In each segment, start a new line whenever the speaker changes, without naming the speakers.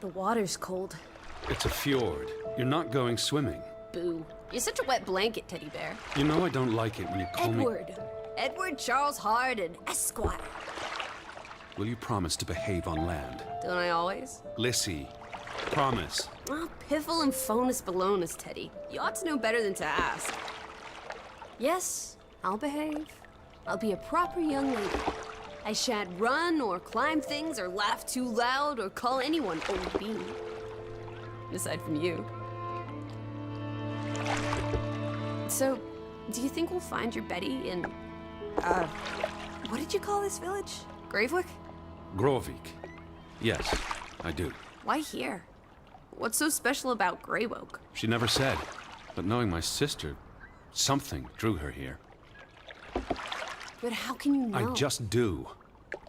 The water's cold.
It's a fjord. You're not going swimming.
Boo. You're such a wet blanket, teddy bear.
You know I don't like it when you call me...
Edward Charles Harden, Esquire.
Will you promise to behave on land?
Don't I always?
Lissie, promise.
Oh, piffle and phonus balonus, Teddy. You ought to know better than to ask. Yes, I'll behave. I'll be a proper young lady. I shan't run or climb things or laugh too loud or call anyone old bean. Aside from you. So, do you think we'll find your Betty in, what did you call this village? Gravewick?
Grovik. Yes, I do.
Why here? What's so special about Greywoke?
She never said, but knowing my sister, something drew her here.
But how can you know?
I just do.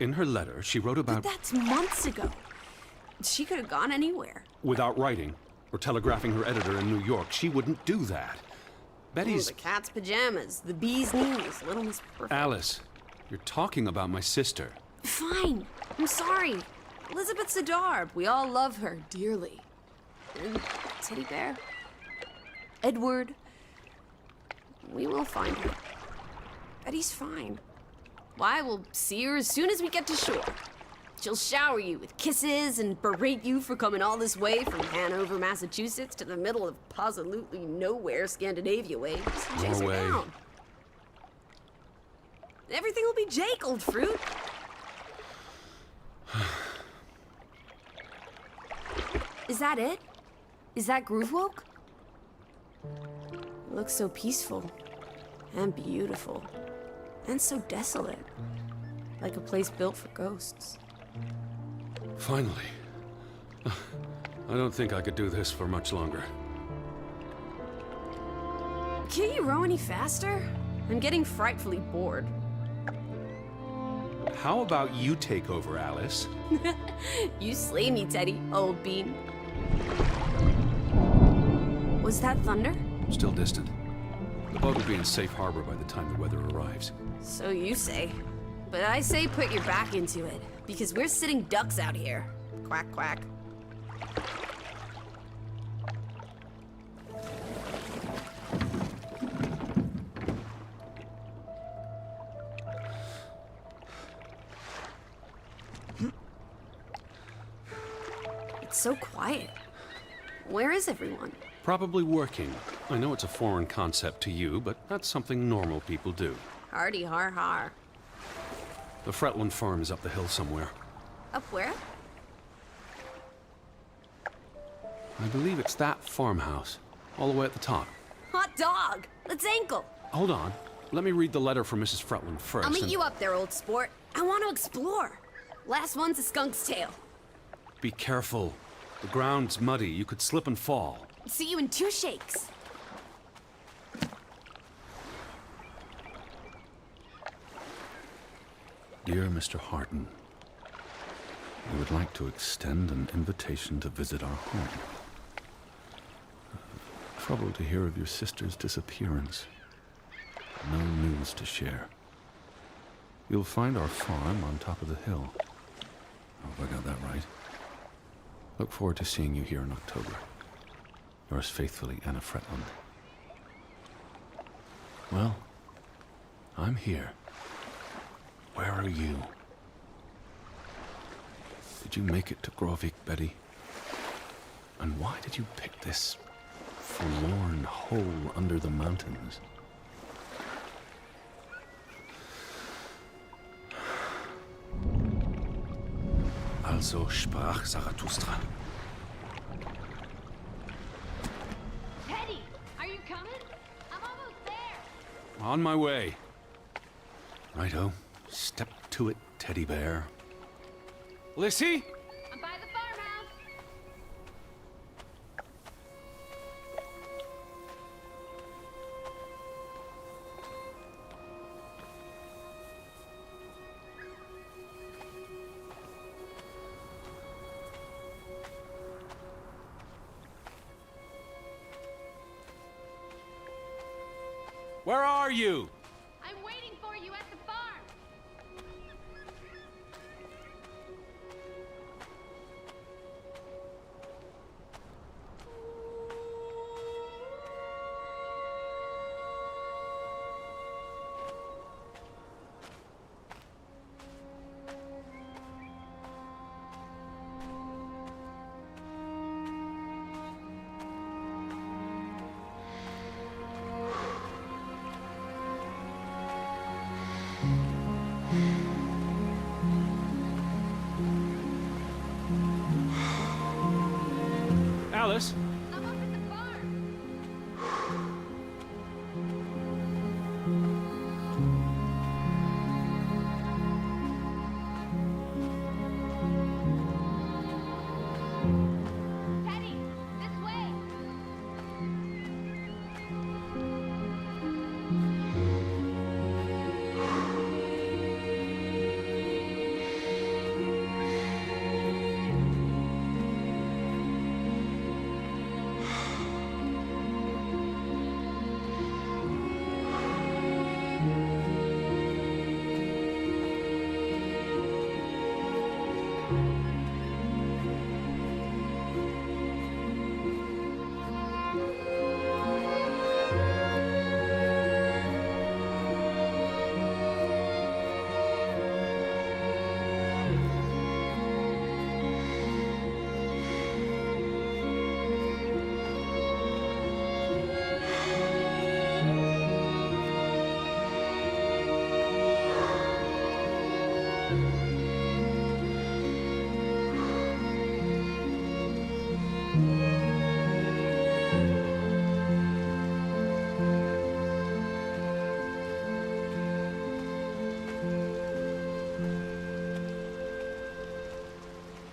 In her letter, she wrote about...
But that's months ago. She could have gone anywhere.
Without writing, or telegraphing her editor in New York, she wouldn't do that. Betty's...
Oh, the cat's pajamas, the bee's knees, Little Miss Perfect.
Alice, you're talking about my sister.
Fine. I'm sorry. Elizabeth Sidarb. We all love her dearly. And Teddy Bear. Edward. We will find her. Betty's fine. Why, we'll see her as soon as we get to shore. She'll shower you with kisses and berate you for coming all this way from Hanover, Massachusetts to the middle of absolutely nowhere Scandinavia way. Just chase her down. Everything will be Jake, old fruit. Is that it? Is that Groovewoke? It looks so peaceful and beautiful and so desolate, like a place built for ghosts.
Finally. I don't think I could do this for much longer.
Can't you row any faster? I'm getting frightfully bored.
How about you take over, Alice?
You slay me, Teddy, old bean. Was that thunder?
Still distant. The boat will be in safe harbor by the time the weather arrives.
So you say. But I say put your back into it, because we're sitting ducks out here. Quack, quack. It's so quiet. Where is everyone?
Probably working. I know it's a foreign concept to you, but that's something normal people do.
Hardy har har.
The Fretland farm is up the hill somewhere.
Up where?
I believe it's that farmhouse, all the way at the top.
Hot dog! Let's ankle!
Hold on. Let me read the letter from Mrs. Fretland first.
I'll meet you up there, old sport. I want to explore. Last one's a skunk's tail.
Be careful. The ground's muddy. You could slip and fall.
See you in 2 shakes.
Dear Mr. Harden, we would like to extend an invitation to visit our home. Troubled to hear of your sister's disappearance. No news to share. You'll find our farm on top of the hill. I hope I got that right. Look forward to seeing you here in October. Yours faithfully, Anna Fretland. Well, I'm here. Where are you? Did you make it to Grovik, Betty? And why did you pick this forlorn hole under the mountains? Also sprach Zarathustra.
Teddy, are you coming? I'm almost there.
On my way. Righto. Step to it, teddy bear. Lissie?
I'm by the farmhouse.
Where are you?
I'm waiting for you at the farm.
Alice?
I'm up at the barn. Teddy, this way.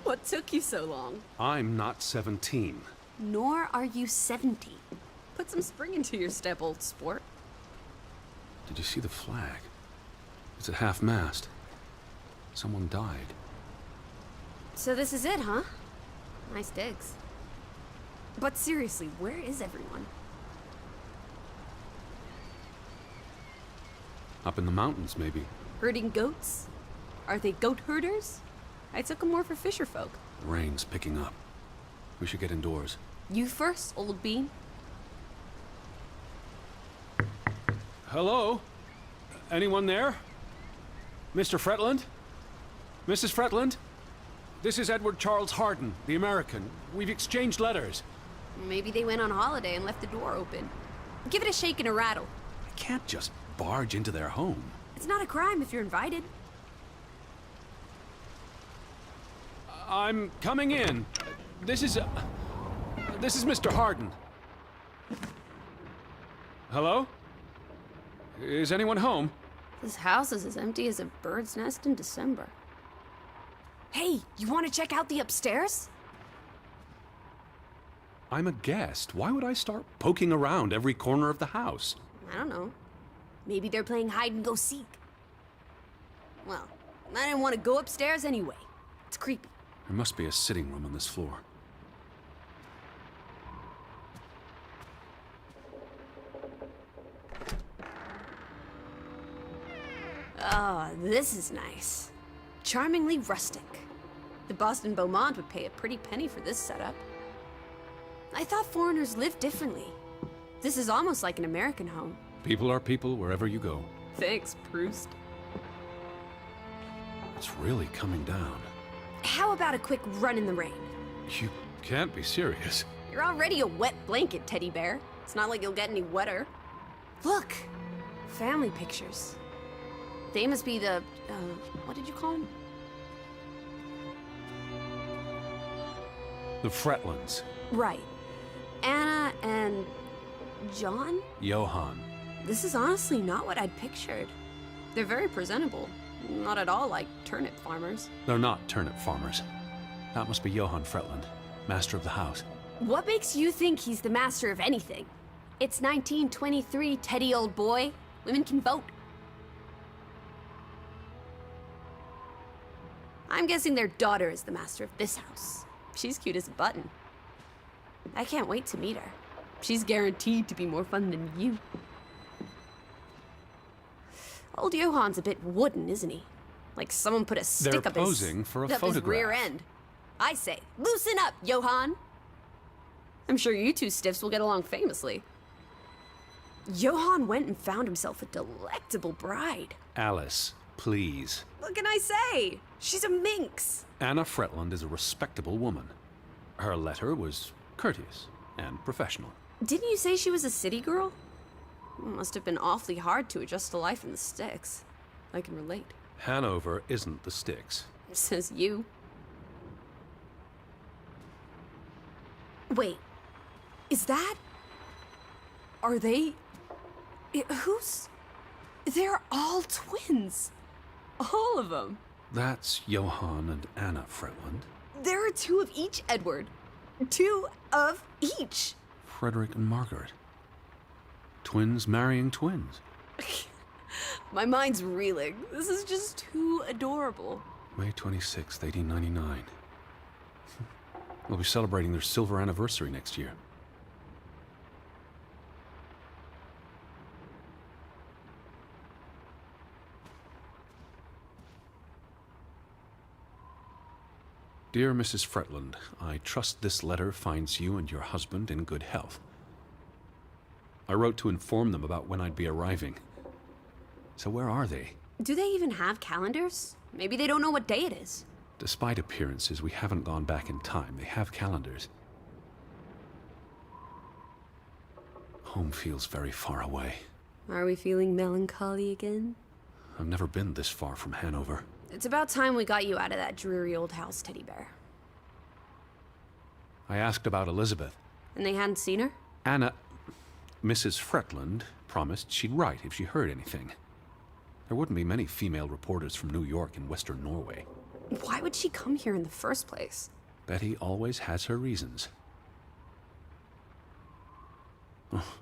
What took you so long?
I'm not 17.
Nor are you 70. Put some spring into your step, old sport.
Did you see the flag? It's at half-mast. Someone died.
So this is it, huh? Nice digs. But seriously, where is everyone?
Up in the mountains, maybe.
Herding goats? Are they goat herders? I took them more for fisher folk.
The rain's picking up. We should get indoors.
You first, old bean.
Hello? Anyone there? Mr. Fretland? Mrs. Fretland? This is Edward Charles Harden, the American. We've exchanged letters.
Maybe they went on holiday and left the door open. Give it a shake and a rattle.
I can't just barge into their home.
It's not a crime if you're invited.
I'm coming in. This is Mr. Harden. Hello? Is anyone home?
This house is as empty as a bird's nest in December. Hey, you want to check out the upstairs?
I'm a guest. Why would I start poking around every corner of the house?
I don't know. Maybe they're playing hide and go seek. Well, I didn't want to go upstairs anyway. It's creepy.
There must be a sitting room on this floor.
Oh, this is nice. Charmingly rustic. The Boston Beaumont would pay a pretty penny for this setup. I thought foreigners lived differently. This is almost like an American home.
People are people wherever you go.
Thanks, Proust.
It's really coming down.
How about a quick run in the rain?
You can't be serious.
You're already a wet blanket, teddy bear. It's not like you'll get any wetter. Look! Family pictures. They must be the, what did you call them?
The Fretlands.
Right. Anna and John?
Johann.
This is honestly not what I'd pictured. They're very presentable. Not at all like turnip farmers.
They're not turnip farmers. That must be Johann Fretland, master of the house.
What makes you think he's the master of anything? It's 1923, Teddy, old boy. Women can vote. I'm guessing their daughter is the master of this house. She's cute as a button. I can't wait to meet her. She's guaranteed to be more fun than you. Old Johann's a bit wooden, isn't he? Like someone put a stick
They're
up
posing for a
up his rear
photograph.
end. I say, loosen up, Johann. I'm sure you two stiffs will get along famously. Johann went and found himself a delectable bride.
Alice, please.
What can I say? She's a minx.
Anna Fretland is a respectable woman. Her letter was courteous and professional.
Didn't you say she was a city girl? Must have been awfully hard to adjust to life in the sticks. I can relate.
Hanover isn't the sticks.
Says you. Wait, is that... Are they... Who's... They're all twins. All of them.
That's Johann and Anna Fretland.
There are two of each, Edward. Two of each.
Frederick and Margaret. Twins marrying twins.
My mind's reeling. This is just too adorable.
May 26th, 1899. We'll be celebrating their silver anniversary next year. Dear Mrs. Fretland, I trust this letter finds you and your husband in good health. I wrote to inform them about when I'd be arriving. So where are they?
Do they even have calendars? Maybe they don't know what day it is.
Despite appearances, we haven't gone back in time. They have calendars. Home feels very far away.
Are we feeling melancholy again?
I've never been this far from Hanover.
It's about time we got you out of that dreary old house, Teddy Bear.
I asked about Elizabeth.
And they hadn't seen her?
Anna... Mrs. Fretland promised she'd write if she heard anything. There wouldn't be many female reporters from New York and Western Norway.
Why would she come here in the first place?
Betty always has her reasons. Oh,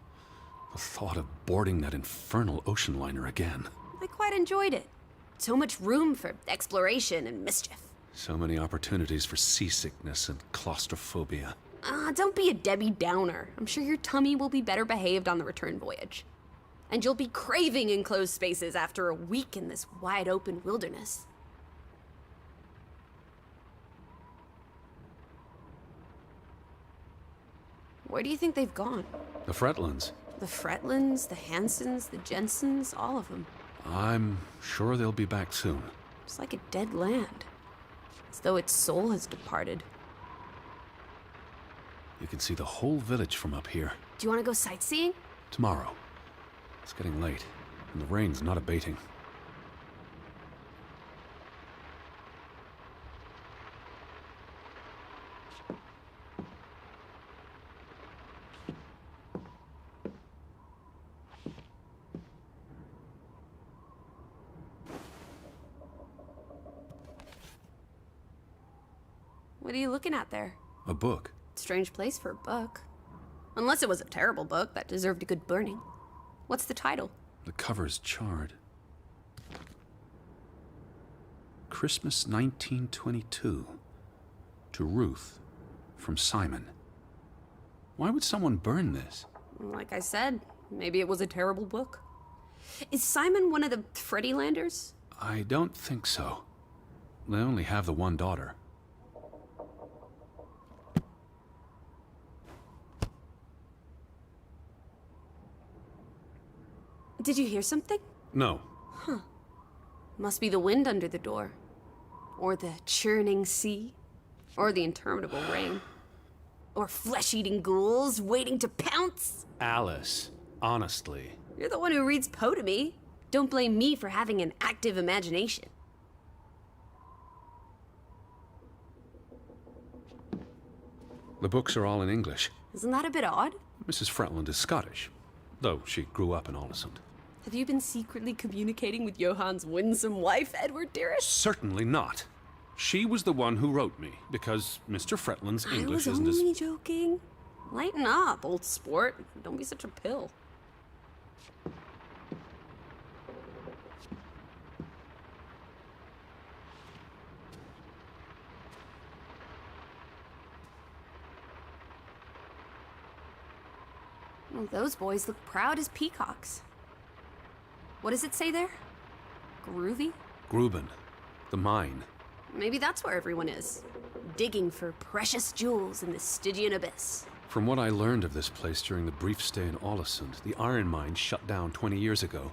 the thought of boarding that infernal ocean liner again.
I quite enjoyed it. So much room for exploration and mischief.
So many opportunities for seasickness and claustrophobia.
Don't be a Debbie Downer. I'm sure your tummy will be better behaved on the return voyage. And you'll be craving enclosed spaces after a week in this wide-open wilderness. Where do you think they've gone?
The Fretlands.
The Fretlands, the Hansons, the Jensens, all of them.
I'm sure they'll be back soon.
It's like a dead land. As though its soul has departed.
You can see the whole village from up here.
Do you want to go sightseeing?
Tomorrow. It's getting late, and the rain's not abating.
What are you looking at there?
A book.
Strange place for a book. Unless it was a terrible book that deserved a good burning. What's the title?
The cover's charred. Christmas 1922. To Ruth, from Simon. Why would someone burn this?
Like I said, maybe it was a terrible book. Is Simon one of the Freddylanders?
I don't think so. They only have the one daughter.
Did you hear something?
No.
Must be the wind under the door. Or the churning sea. Or the interminable rain. Or flesh-eating ghouls waiting to pounce.
Alice, honestly.
You're the one who reads Poe to me. Don't blame me for having an active imagination.
The books are all in English.
Isn't that a bit odd?
Mrs. Fretland is Scottish, though she grew up in Aalesund.
Have you been secretly communicating with Johann's winsome wife, Edward, dearest?
Certainly not. She was the one who wrote me, because Mr. Fretland's English isn't
I was
as...
only joking. Lighten up, old sport. Don't be such a pill. Well, those boys look proud as peacocks. What does it say there? Groovy?
Gruben, the mine.
Maybe that's where everyone is. Digging for precious jewels in the Stygian abyss.
From what I learned of this place during the brief stay in Aalesund, the iron mine shut down 20 years ago.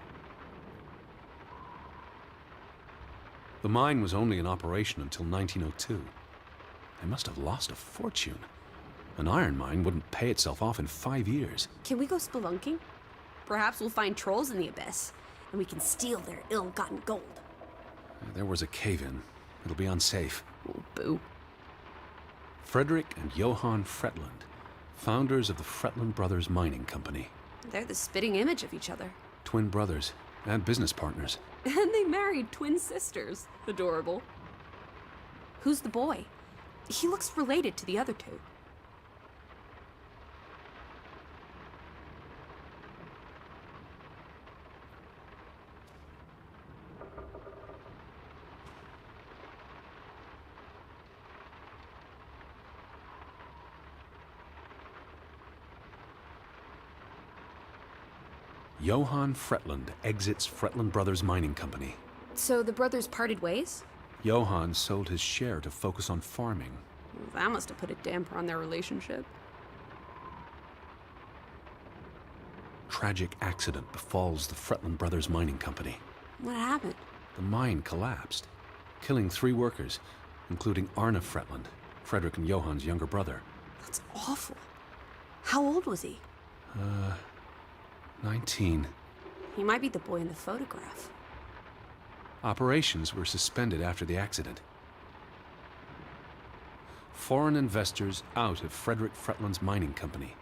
The mine was only in operation until 1902. They must have lost a fortune. An iron mine wouldn't pay itself off in 5 years.
Can we go spelunking? Perhaps we'll find trolls in the abyss, and we can steal their ill-gotten gold.
There was a cave-in. It'll be unsafe.
Oh, boo.
Frederick and Johann Fretland. Founders of the Fretland Brothers Mining Company.
They're the spitting image of each other.
Twin brothers and business partners.
And they married twin sisters. Adorable. Who's the boy? He looks related to the other two.
Johann Fretland exits Fretland Brothers Mining Company.
So the brothers parted ways?
Johann sold his share to focus on farming.
That must have put a damper on their relationship.
Tragic accident befalls the Fretland Brothers Mining Company.
What happened?
The mine collapsed, killing 3 workers, including Arne Fretland, Frederick and Johann's younger brother.
That's awful. How old was he?
19.
He might be the boy in the photograph.
Operations were suspended after the accident. Foreign investors out of Frederick Fretland's mining company.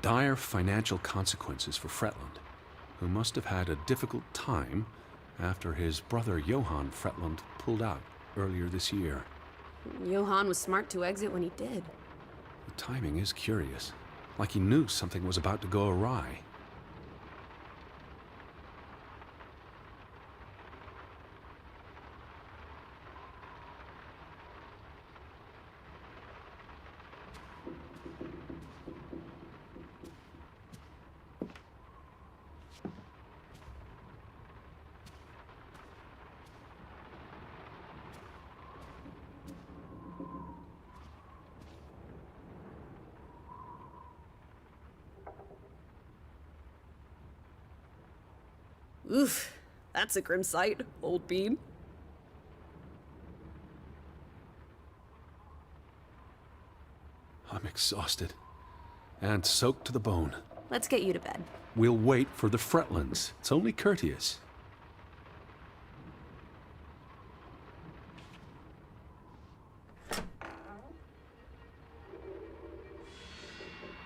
Dire financial consequences for Fretland, who must have had a difficult time after his brother Johann Fretland pulled out earlier this year.
Johann was smart to exit when he did.
The timing is curious, like he knew something was about to go awry.
Oof, that's a grim sight, old bean.
I'm exhausted and soaked to the bone.
Let's get you to bed.
We'll wait for the Fretlands. It's only courteous.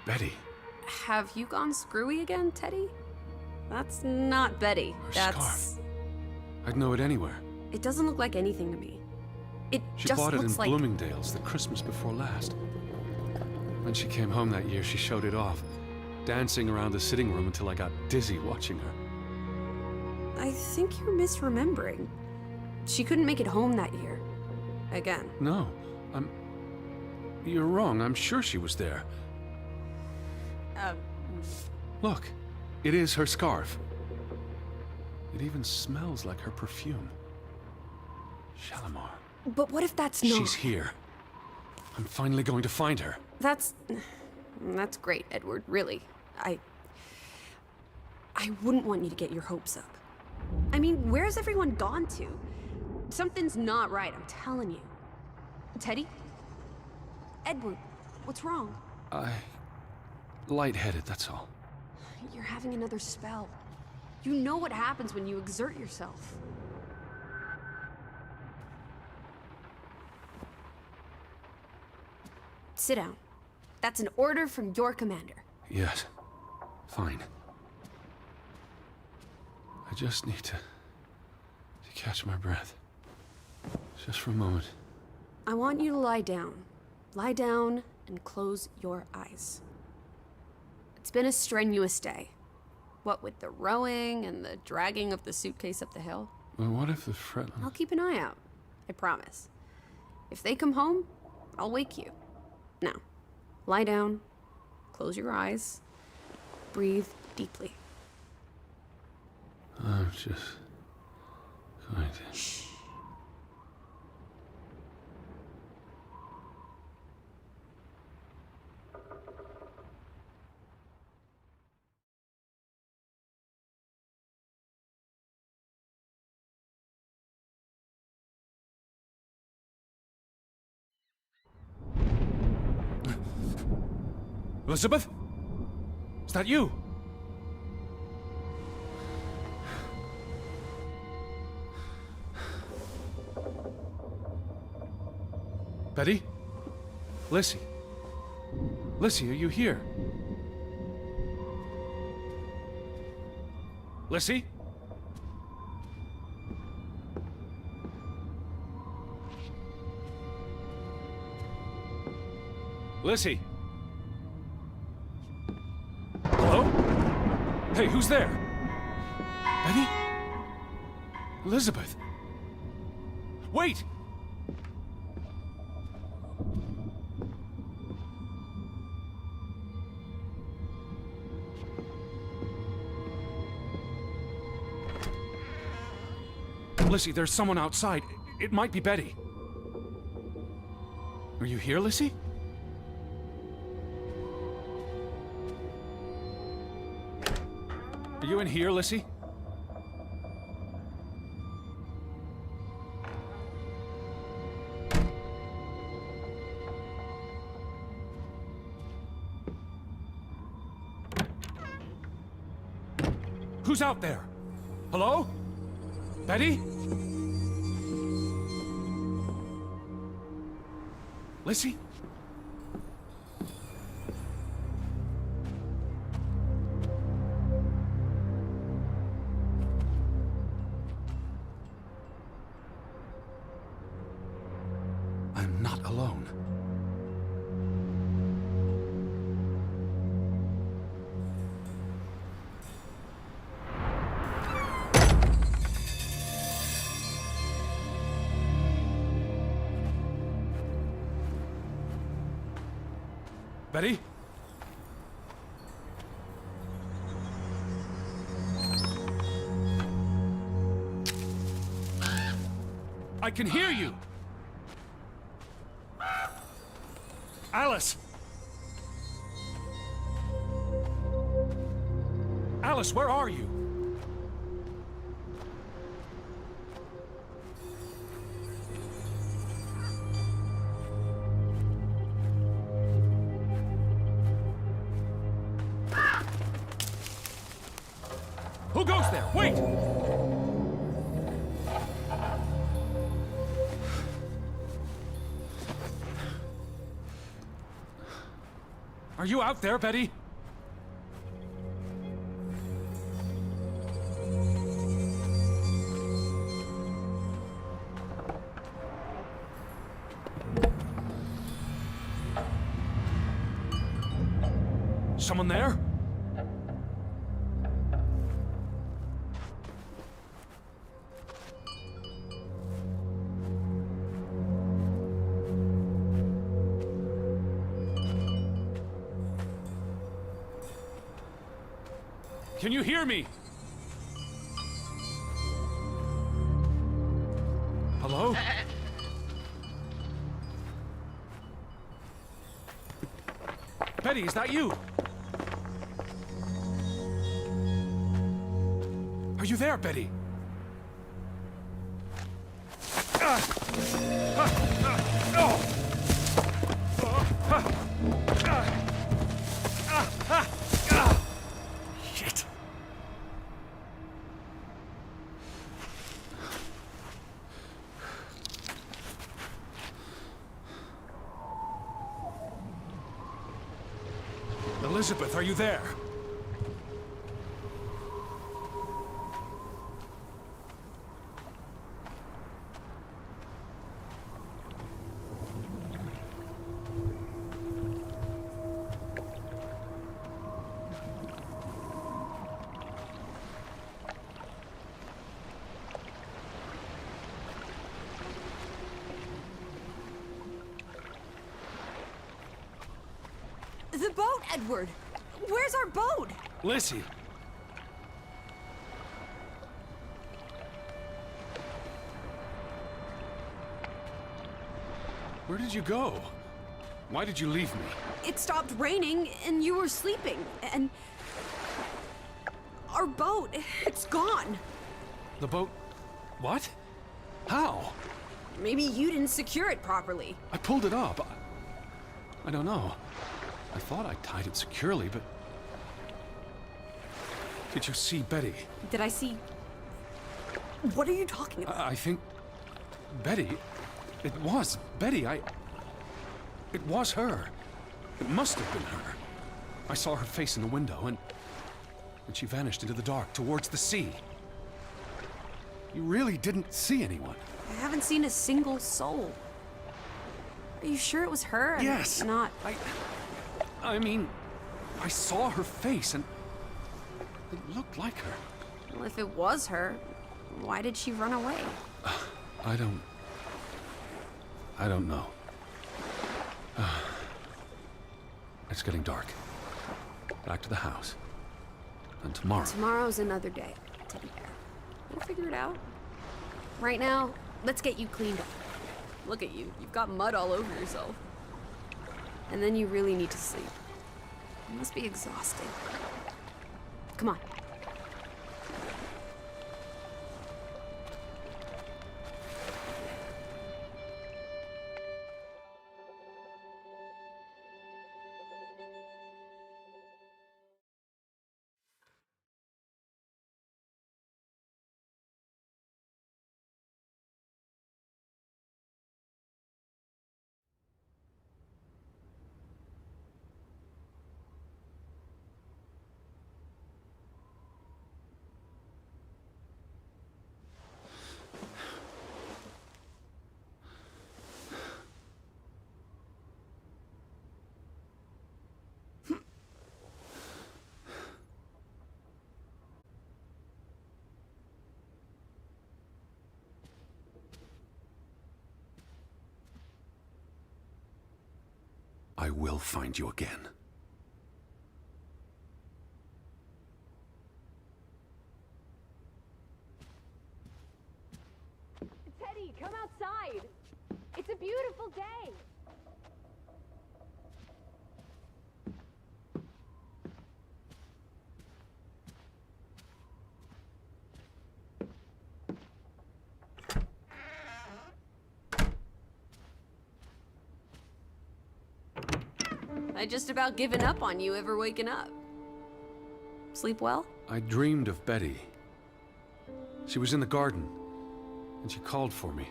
Betty.
Have you gone screwy again, Teddy? That's not Betty.
Her
That's...
scarf. I'd know it anywhere.
It doesn't look like anything to me. It
She
just
bought it in
looks like...
Bloomingdale's the Christmas before last. When she came home that year, she showed it off, dancing around the sitting room until I got dizzy watching her.
I think you're misremembering. She couldn't make it home that year. Again.
No, You're wrong. I'm sure she was there. Look, it is her scarf. It even smells like her perfume. Shalimar.
But what if that's not...
She's here. I'm finally going to find her.
That's great, Edward, really. I wouldn't want you to get your hopes up. I mean, where's everyone gone to? Something's not right, I'm telling you. Teddy? Edward, what's wrong?
Lightheaded, that's all.
You're having another spell. You know what happens when you exert yourself. Sit down. That's an order from your commander.
Yes. Fine. I just need to catch my breath. Just for a moment.
I want you to lie down. Lie down and close your eyes. It's been a strenuous day. What with the rowing and the dragging of the suitcase up the hill.
Well, what if the Fretland...
I'll keep an eye out. I promise. If they come home, I'll wake you. Now, lie down, close your eyes, breathe deeply.
I'm just going to...
Shh.
Elizabeth? Is that you? Betty? Lissie? Lissie, are you here? Lissie? Lissie? Hello? Hey, who's there? Betty? Elizabeth? Wait! Lissie, there's someone outside. It might be Betty. Are you here, Lissie? Are you in here, Lissie? Who's out there? Hello? Betty? Lissie? I'm not alone. Betty? I can hear you! Alice! Alice, where are you? Who goes there? Wait! Are you out there, Betty? Someone there? Can you hear me? Hello? Betty, is that you? Are you there, Betty? Shit. Elizabeth, are you there?
The boat, Edward! Where's our boat?
Lissie. Where did you go? Why did you leave me?
It stopped raining and you were sleeping, and our boat, it's gone.
The boat... What? How?
Maybe you didn't secure it properly.
I pulled it up. I don't know. I thought I tied it securely, but... Did you see Betty?
Did I see... What are you talking about?
I think... Betty... It was Betty. It was her. It must have been her. I saw her face in the window, and she vanished into the dark, towards the sea. You really didn't see anyone?
I haven't seen a single soul. Are you sure it was her and
Yes!
not...
I mean, I saw her face, and it looked like her.
Well, if it was her, why did she run away?
I don't know. It's getting dark. Back to the house. And tomorrow...
Tomorrow's another day, Teddy Bear. We'll figure it out. Right now, let's get you cleaned up. Look at you. You've got mud all over yourself. And then you really need to sleep. You must be exhausted. Come on.
I will find you again.
Teddy, come outside. It's a beautiful day.
I just about given up on you ever waking up. Sleep well?
I dreamed of Betty. She was in the garden, and she called for me.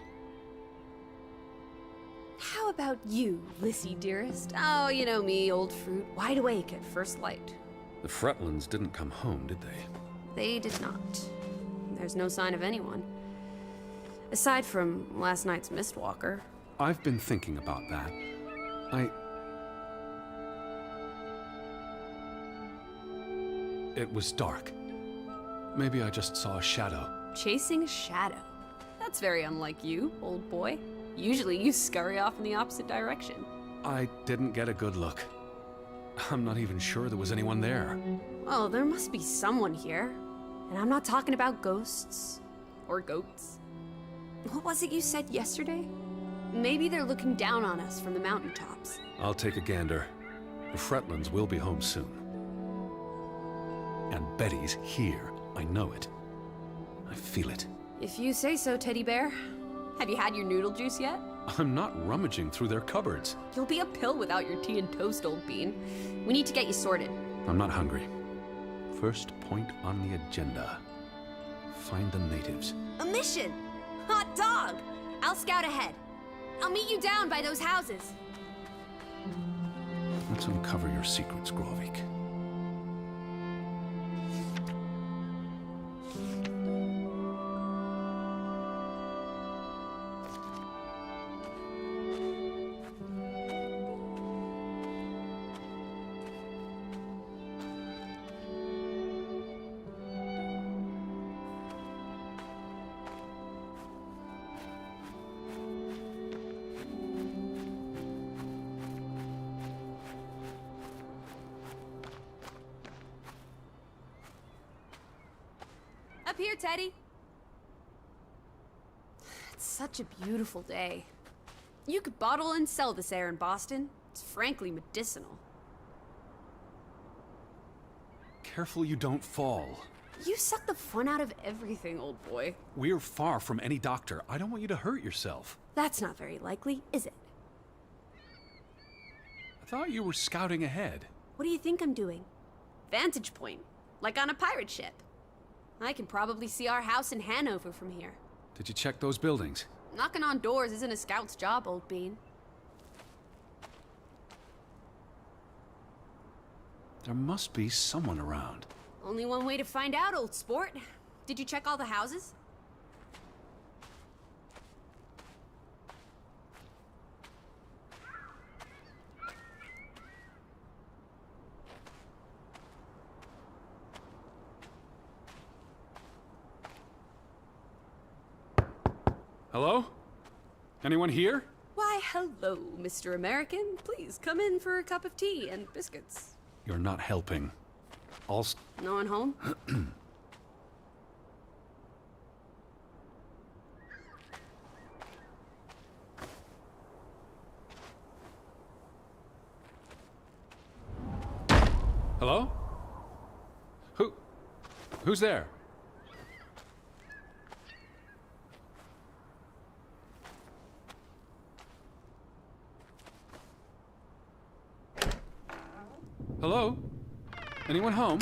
How about you, Lissie dearest? Oh, you know me, old fruit, wide awake at first light.
The Fretlands didn't come home, did they?
They did not. There's no sign of anyone. Aside from last night's Mistwalker.
I've been thinking about that. It was dark. Maybe I just saw a shadow.
Chasing a shadow. That's very unlike you, old boy. Usually you scurry off in the opposite direction.
I didn't get a good look. I'm not even sure there was anyone there.
Oh, there must be someone here. And I'm not talking about ghosts. Or goats. What was it you said yesterday? Maybe they're looking down on us from the mountaintops.
I'll take a gander. The Fretlands will be home soon. And Betty's here. I know it. I feel it.
If you say so, Teddy Bear. Have you had your noodle juice yet?
I'm not rummaging through their cupboards.
You'll be a pill without your tea and toast, old bean. We need to get you sorted.
I'm not hungry. First point on the agenda. Find the natives.
A mission! Hot dog! I'll scout ahead. I'll meet you down by those houses.
Let's uncover your secrets, Grovik.
Up here, Teddy. It's such a beautiful day. You could bottle and sell this air in Boston. It's frankly medicinal.
Careful you don't fall.
You suck the fun out of everything, old boy.
We're far from any doctor. I don't want you to hurt yourself.
That's not very likely, is it?
I thought you were scouting ahead.
What do you think I'm doing? Vantage point, like on a pirate ship. I can probably see our house in Hanover from here.
Did you check those buildings?
Knocking on doors isn't a scout's job, old bean.
There must be someone around.
Only one way to find out, old sport. Did you check all the houses?
Hello? Anyone here?
Why, hello, Mr. American. Please come in for a cup of tea and biscuits.
You're not helping. I'll
No one home?
Hello? Who's there? Hello? Anyone home?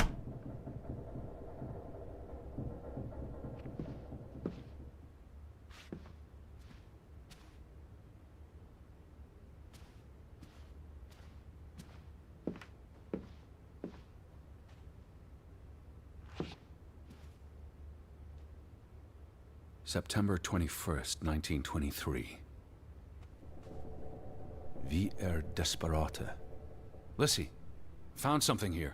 September 21st, 1923. Vi desperata. Lissie, found something here.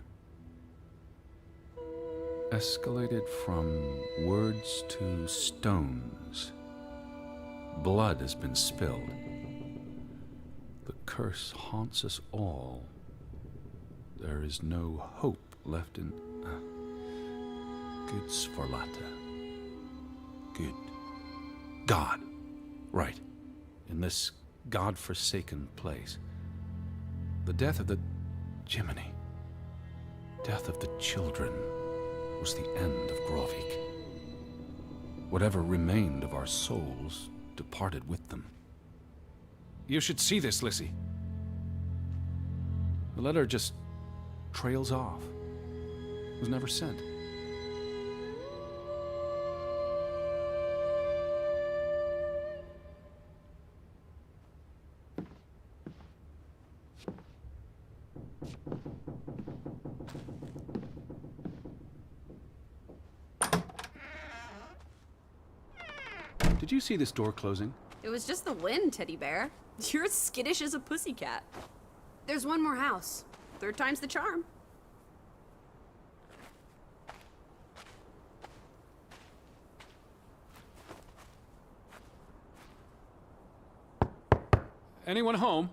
Escalated from words to stones. Blood has been spilled. The curse haunts us all. There is no hope left in... Good Sforlata. Good. God. Right. In this God-forsaken place. The death of the... Jiminy. Death of the children was the end of Grovik. Whatever remained of our souls departed with them. You should see this, Lissie. The letter just trails off. It was never sent. Did you see this door closing?
It was just the wind, teddy bear. You're as skittish as a pussycat. There's one more house. Third time's the charm.
Anyone home?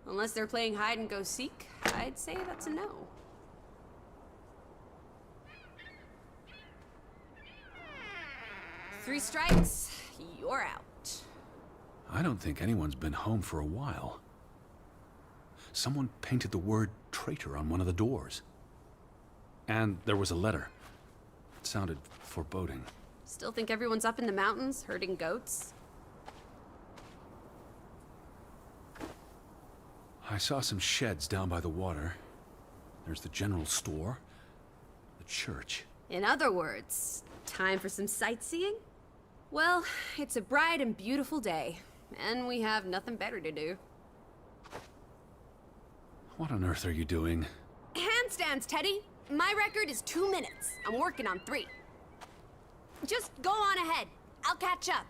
Unless they're playing hide and go seek, I'd say that's a no. Three strikes, you're out.
I don't think anyone's been home for a while. Someone painted the word traitor on one of the doors. And there was a letter. It sounded foreboding.
Still think everyone's up in the mountains, herding goats?
I saw some sheds down by the water. There's the general store, the church.
In other words, time for some sightseeing? Well, it's a bright and beautiful day, and we have nothing better to do.
What on earth are you doing?
Handstands, Teddy! My record is 2 minutes. I'm working on 3. Just go on ahead. I'll catch up.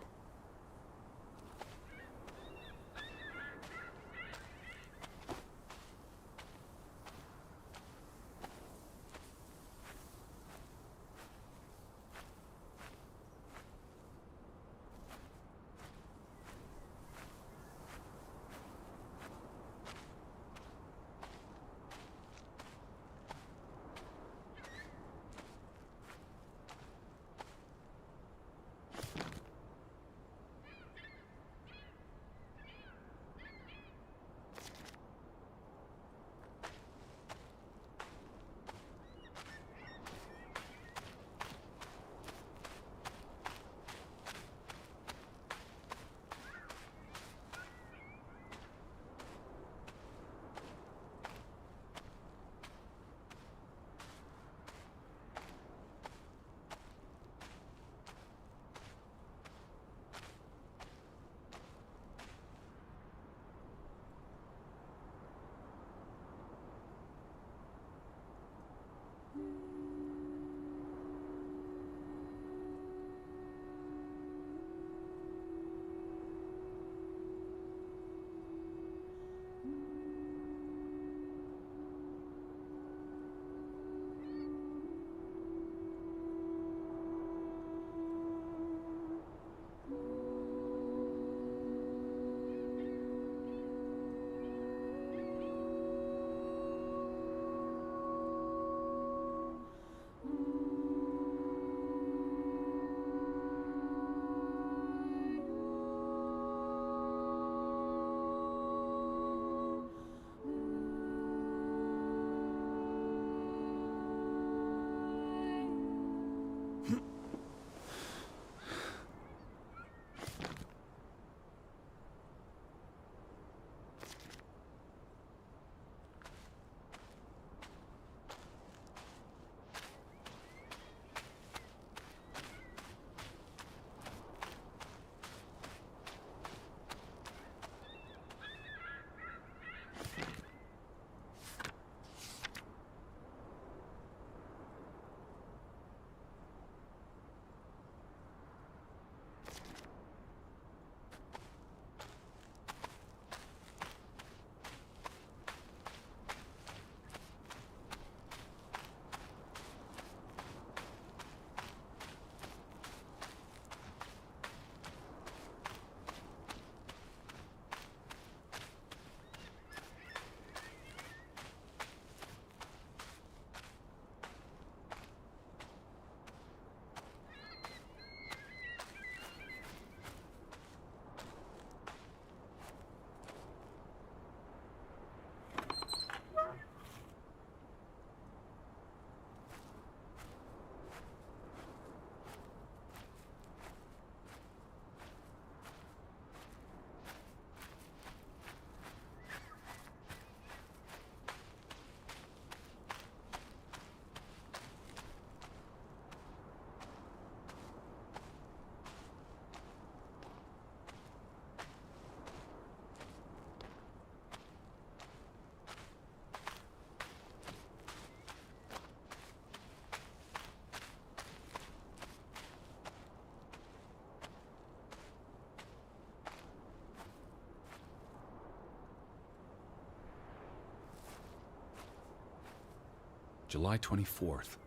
July 24th.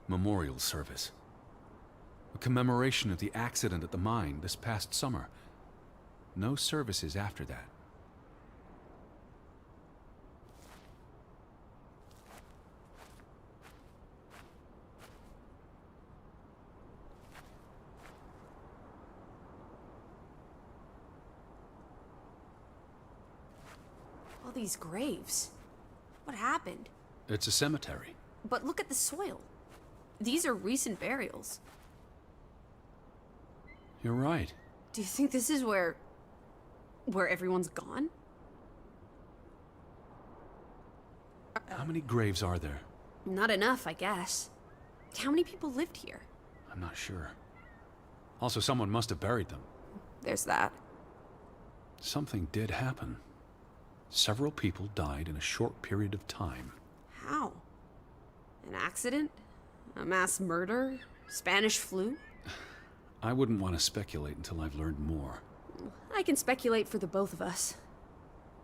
Memorial service. A commemoration of the accident at the mine this past summer. No services after that.
All these graves. What happened?
It's a cemetery.
But look at the soil. These are recent burials.
You're right.
Do you think this is where everyone's gone?
How many graves are there?
Not enough, I guess. How many people lived here?
I'm not sure. Also, someone must have buried them.
There's that.
Something did happen. Several people died in a short period of time.
How? An accident? A mass murder? Spanish flu?
I wouldn't want to speculate until I've learned more.
I can speculate for the both of us.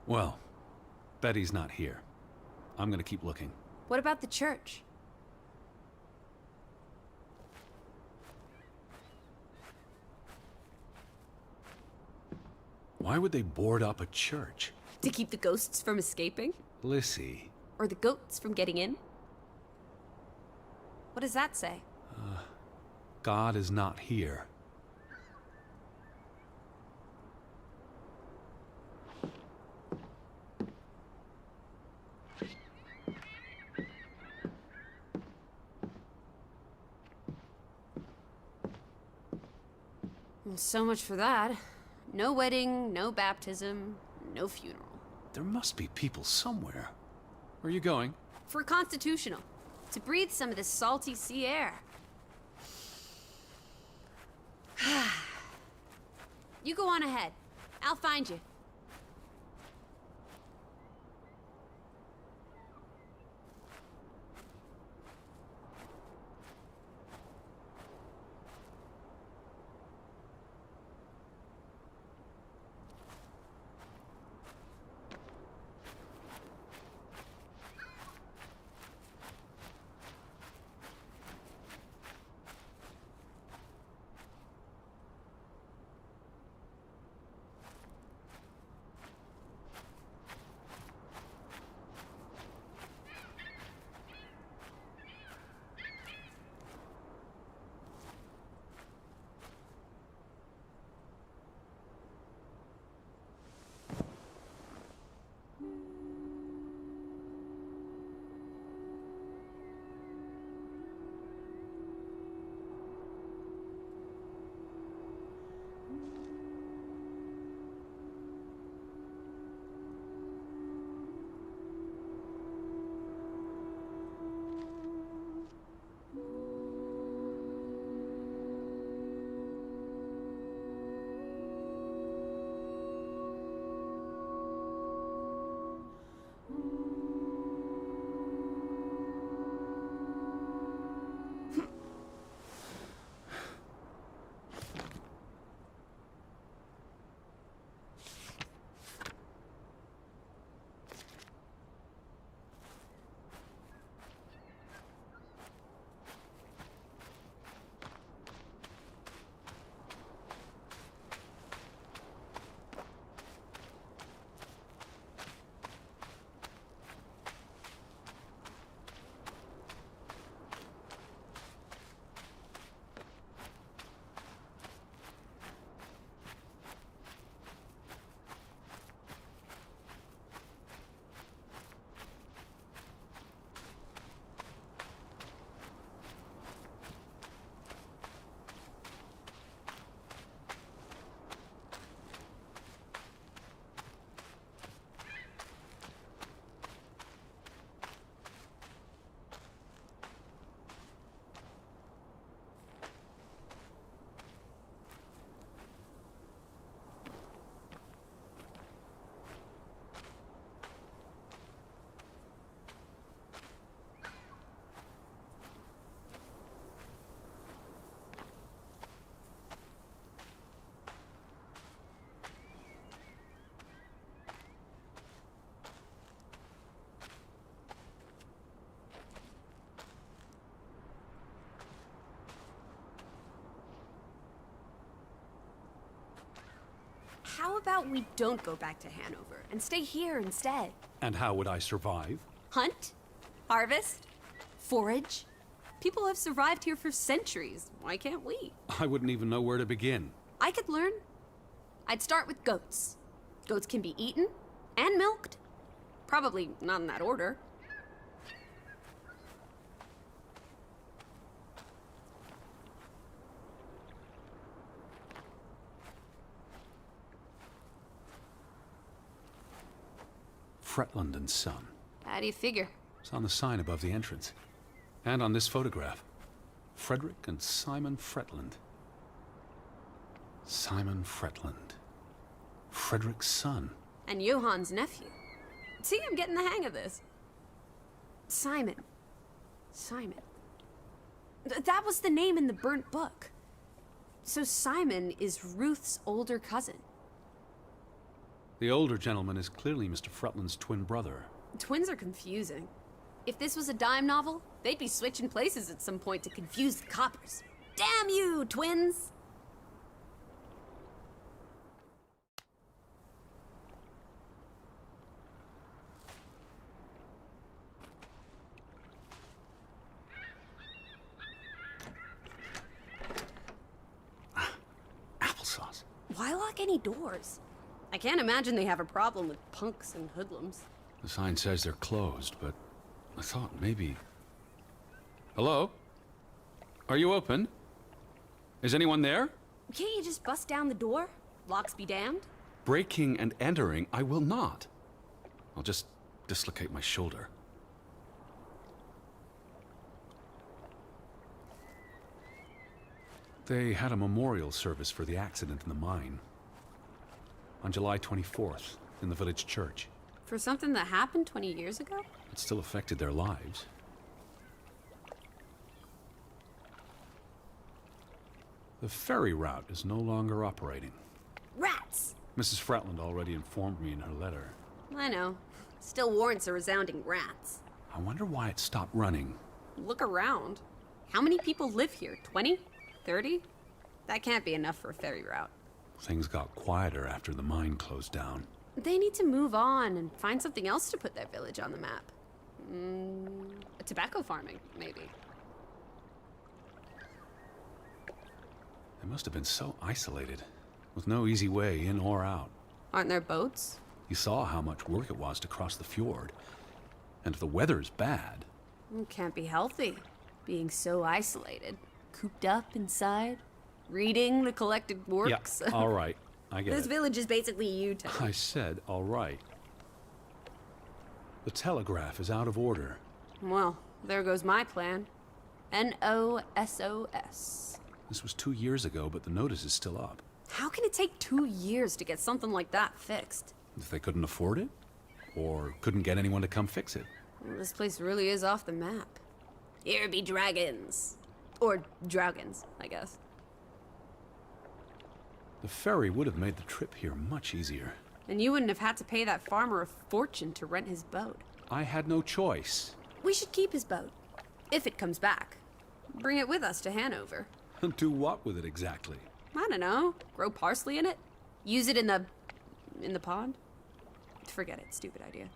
Well, Betty's not here. I'm gonna keep looking.
What about the church?
Why would they board up a church?
To keep the ghosts from escaping?
Lissie.
Or the goats from getting in? What does that say?
God is not here.
Well, so much for that. No wedding, no baptism, no funeral.
There must be people somewhere. Where are you going?
For constitutional. To breathe some of this salty sea air. You go on ahead. I'll find you. How about we don't go back to Hanover and stay here instead?
And how would I survive?
Hunt? Harvest? Forage? People have survived here for centuries. Why can't we?
I wouldn't even know where to begin.
I could learn. I'd start with goats. Goats can be eaten and milked. Probably not in that order.
Fretland and Son.
How do you figure?
It's on the sign above the entrance. And on this photograph. Frederick and Simon Fretland. Simon Fretland. Frederick's son.
And Johann's nephew. See, I'm getting the hang of this. Simon. That was the name in the burnt book. So Simon is Ruth's older cousin.
The older gentleman is clearly Mr. Fretland's twin brother.
Twins are confusing. If this was a dime novel, they'd be switching places at some point to confuse the coppers. Damn you, twins!
Applesauce.
Why lock any doors? I can't imagine they have a problem with punks and hoodlums.
The sign says they're closed, but I thought maybe... Hello? Are you open? Is anyone there?
Can't you just bust down the door? Locks be damned.
Breaking and entering, I will not. I'll just dislocate my shoulder. They had a memorial service for the accident in the mine. On July 24th, in the village church.
For something that happened 20 years ago?
It still affected their lives. The ferry route is no longer operating.
Rats!
Mrs. Fretland already informed me in her letter.
I know. Still warrants a resounding rats.
I wonder why it stopped running.
Look around. How many people live here? 20? 30? That can't be enough for a ferry route.
Things got quieter after the mine closed down.
They need to move on and find something else to put their village on the map. Tobacco farming, maybe.
They must have been so isolated, with no easy way in or out.
Aren't there boats?
You saw how much work it was to cross the fjord. And if the weather's bad...
It can't be healthy, being so isolated. Cooped up inside, reading the collected works.
Yeah, all right. I get
This
it.
village is basically Utah.
I said, all right. The telegraph is out of order.
Well, there goes my plan. NOSOS.
This was 2 years ago, but the notice is still up.
How can it take 2 years to get something like that fixed?
If they couldn't afford it? Or couldn't get anyone to come fix it?
Well, this place really is off the map. Here be dragons. Or Draugans, I guess.
The ferry would have made the trip here much easier.
And you wouldn't have had to pay that farmer a fortune to rent his boat.
I had no choice.
We should keep his boat. If it comes back. Bring it with us to Hanover.
Do what with it exactly?
I don't know. Grow parsley in it? Use it in the pond? Forget it. Stupid idea.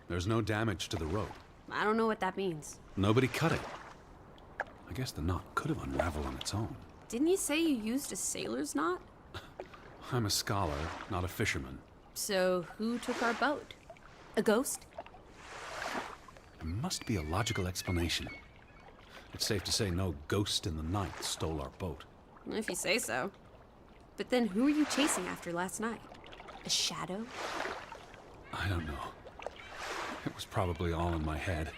There's no damage to the rope.
I don't know what that means.
Nobody cut it. I guess the knot could have unraveled on its own.
Didn't you say you used a sailor's knot?
I'm a scholar, not a fisherman.
So who took our boat? A ghost?
There must be a logical explanation. It's safe to say no ghost in the night stole our boat.
If you say so. But then who were you chasing after last night? A shadow?
I don't know. It was probably all in my head.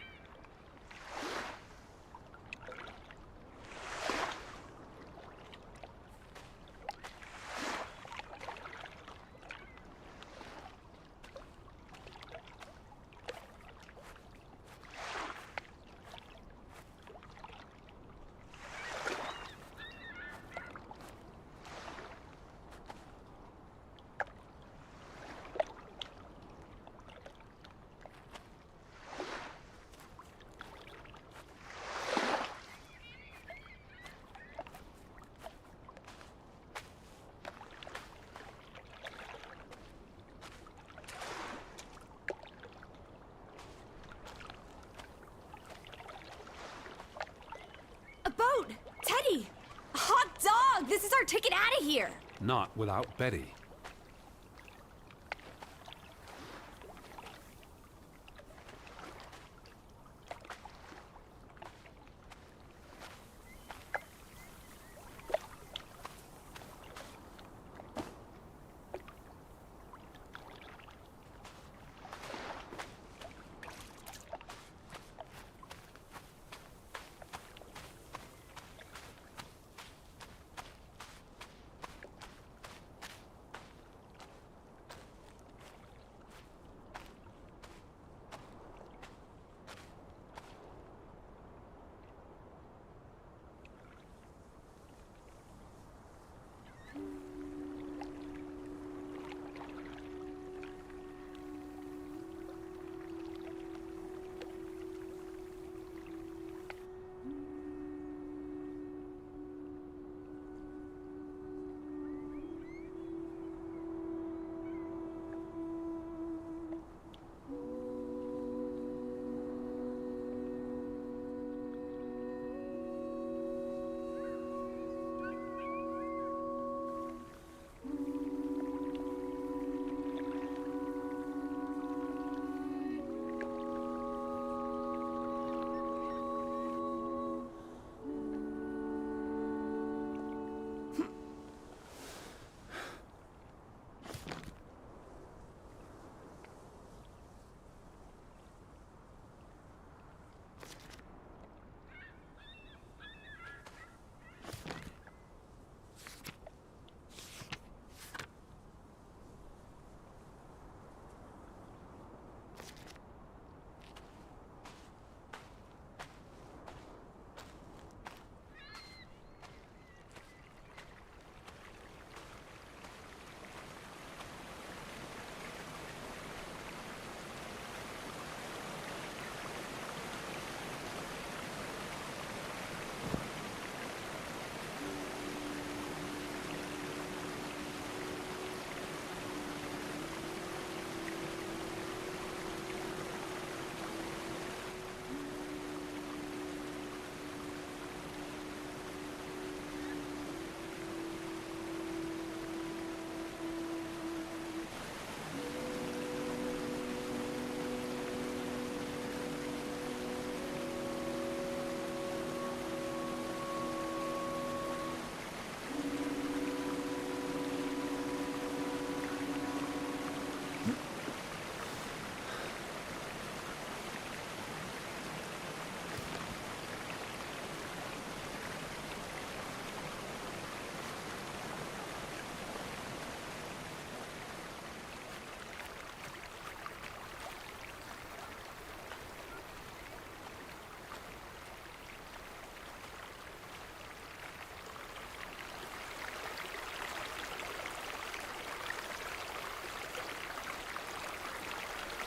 A boat! Teddy! A hot dog! This is our ticket out of here!
Not without Betty.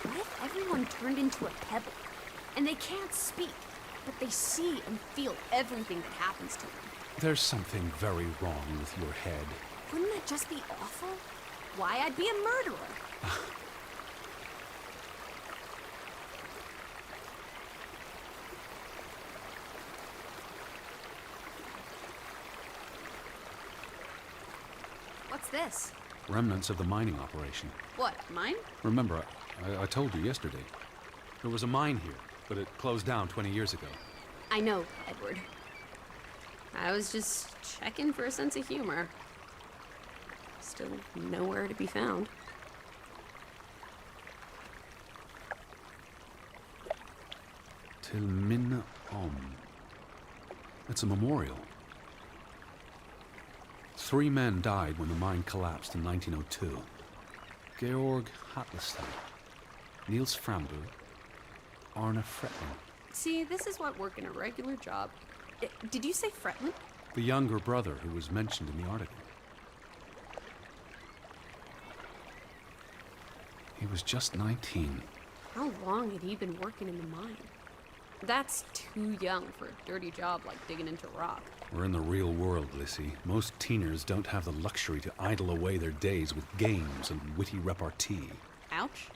What if everyone turned into a pebble? And they can't speak, but they see and feel everything that happens to them.
There's something very wrong with your head.
Wouldn't that just be awful? Why, I'd be a murderer. this?
Remnants of the mining operation.
What, mine?
Remember, I told you yesterday. There was a mine here, but it closed down 20 years ago.
I know, Edward. I was just checking for a sense of humor. Still nowhere to be found.
Till Min Om. It's a memorial. 3 men died when the mine collapsed in 1902. Georg Hatlestad, Niels Frambu, Arne Fretland.
See, this is what working a regular job. Did you say Fretland?
The younger brother who was mentioned in the article. He was just 19.
How long had he been working in the mine? That's too young for a dirty job like digging into rock.
We're in the real world, Lissie. Most teeners don't have the luxury to idle away their days with games and witty repartee.
Ouch.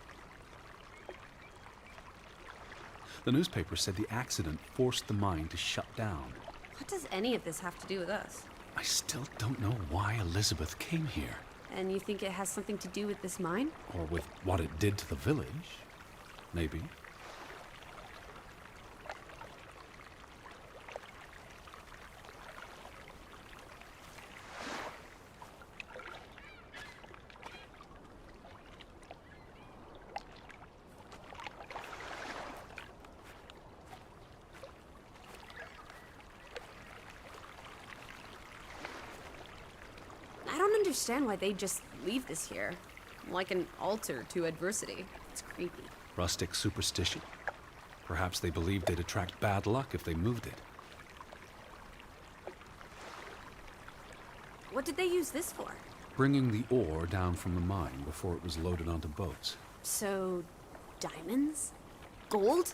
The newspaper said the accident forced the mine to shut down.
What does any of this have to do with us?
I still don't know why Elizabeth came here.
And you think it has something to do with this mine?
Or with what it did to the village. Maybe.
I don't understand why they just leave this here. Like an altar to adversity. It's creepy.
Rustic superstition. Perhaps they believed they'd attract bad luck if they moved it.
What did they use this for?
Bringing the ore down from the mine before it was loaded onto boats.
So, diamonds? Gold?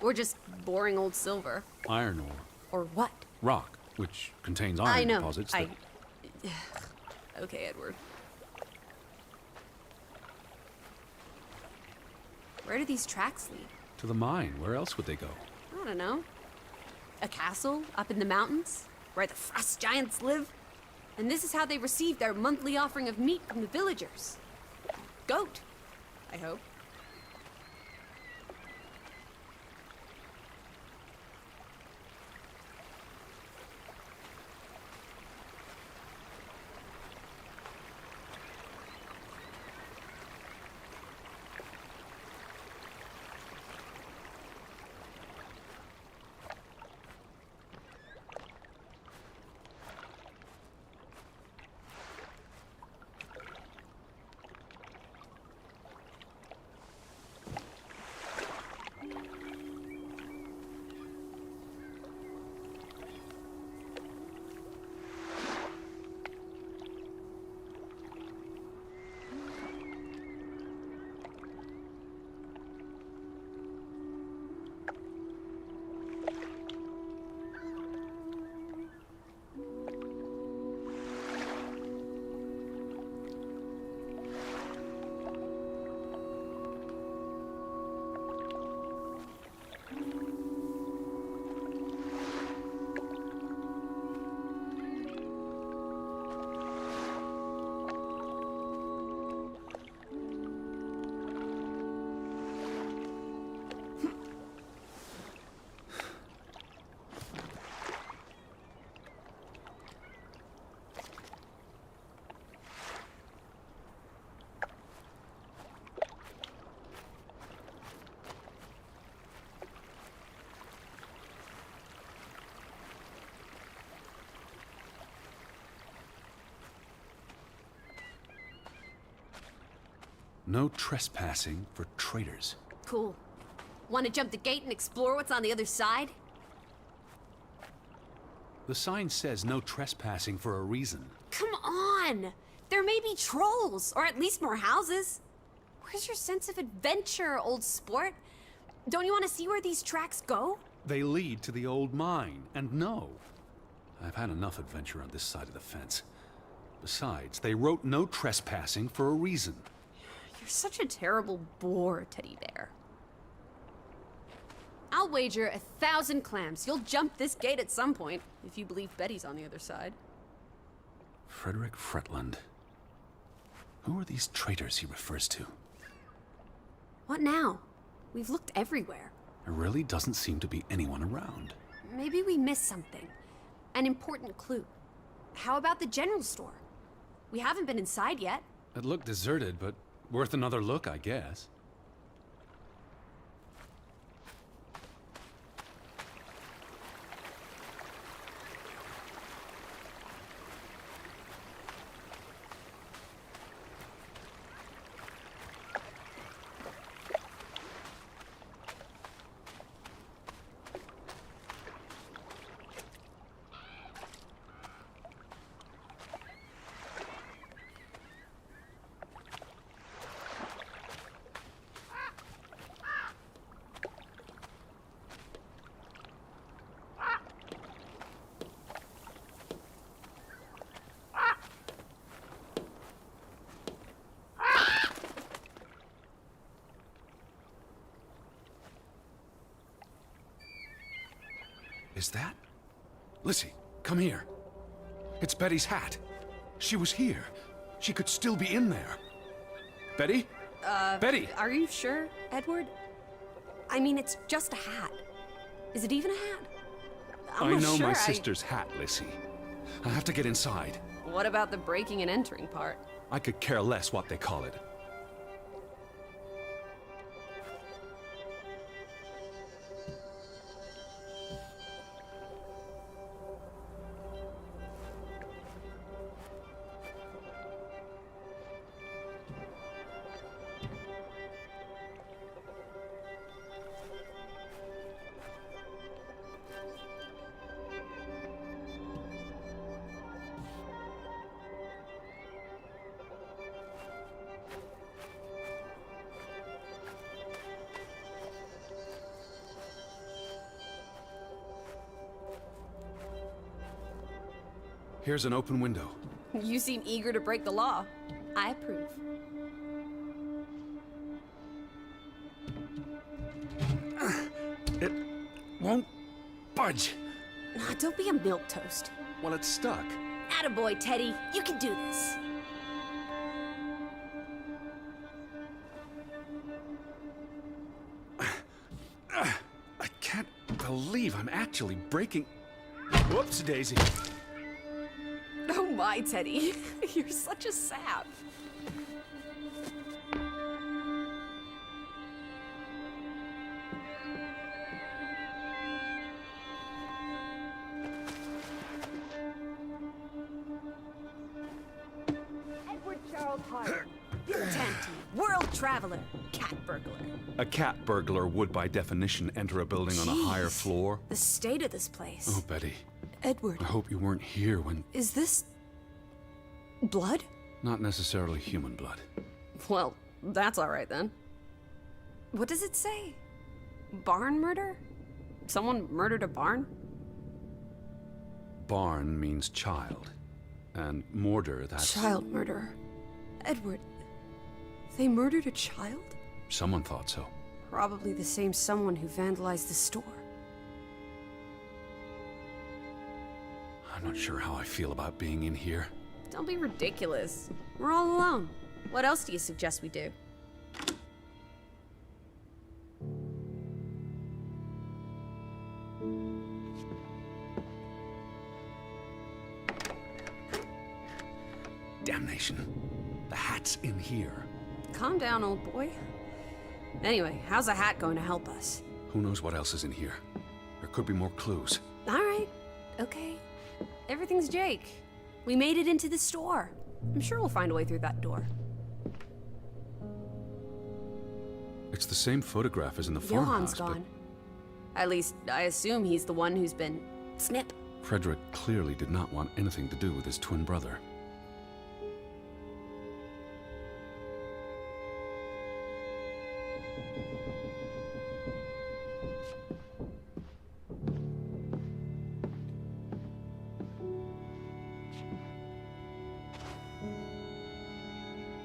Or just boring old silver?
Iron ore.
Or what?
Rock, which contains
I
iron
know.
deposits.
Okay, Edward. Where do these tracks lead?
To the mine. Where else would they go?
I don't know. A castle up in the mountains? Where the frost giants live? And this is how they receive their monthly offering of meat from the villagers. Goat, I hope.
No trespassing for traitors.
Cool. Want to jump the gate and explore what's on the other side?
The sign says no trespassing for a reason.
Come on! There may be trolls, or at least more houses. Where's your sense of adventure, old sport? Don't you want to see where these tracks go?
They lead to the old mine, and no. I've had enough adventure on this side of the fence. Besides, they wrote no trespassing for a reason.
You're such a terrible bore, Teddy Bear. I'll wager 1,000 clams you'll jump this gate at some point, if you believe Betty's on the other side.
Frederick Fretland. Who are these traitors he refers to?
What now? We've looked everywhere.
There really doesn't seem to be anyone around.
Maybe we missed something. An important clue. How about the general store? We haven't been inside yet.
It looked deserted, but worth another look, I guess. Is that? Lissie, come here. It's Betty's hat. She was here. She could still be in there. Betty? Betty!
Are you sure, Edward? I mean, it's just a hat. Is it even a hat? I'm
I
not
know
sure.
my sister's hat, Lissie. I have to get inside.
What about the breaking and entering part?
I could care less what they call it. Here's an open window.
You seem eager to break the law. I approve.
It won't budge.
Nah, don't be a milquetoast.
Well, it's stuck.
Attaboy, Teddy. You can do this.
I can't believe I'm actually breaking... Whoops, Daisy.
Oh my, Teddy. You're such a sap.
Edward Charles Harden.
Tanty, world traveler, cat burglar.
A cat burglar would, by definition, enter a building on a higher
Jeez,
floor.
The state of this place.
Oh, Betty.
Edward,
I hope you weren't here when...
is this... blood?
Not necessarily human blood.
Well, that's all right then. What does it say? Barn murder? Someone murdered a barn?
Barn means child. And mortar, that's...
Child murderer. Edward, they murdered a child?
Someone thought so.
Probably the same someone who vandalized the store.
I'm not sure how I feel about being in here.
Don't be ridiculous. We're all alone. What else do you suggest we do?
Damnation. The hat's in here.
Calm down, old boy. Anyway, how's a hat going to help us?
Who knows what else is in here? There could be more clues.
All right. Okay. Everything's Jake. We made it into the store. I'm sure we'll find a way through that door.
It's the same photograph as in the
Johan's
farmhouse,
gone. At least, I assume he's the one who's been... snip.
but Frederick clearly did not want anything to do with his twin brother.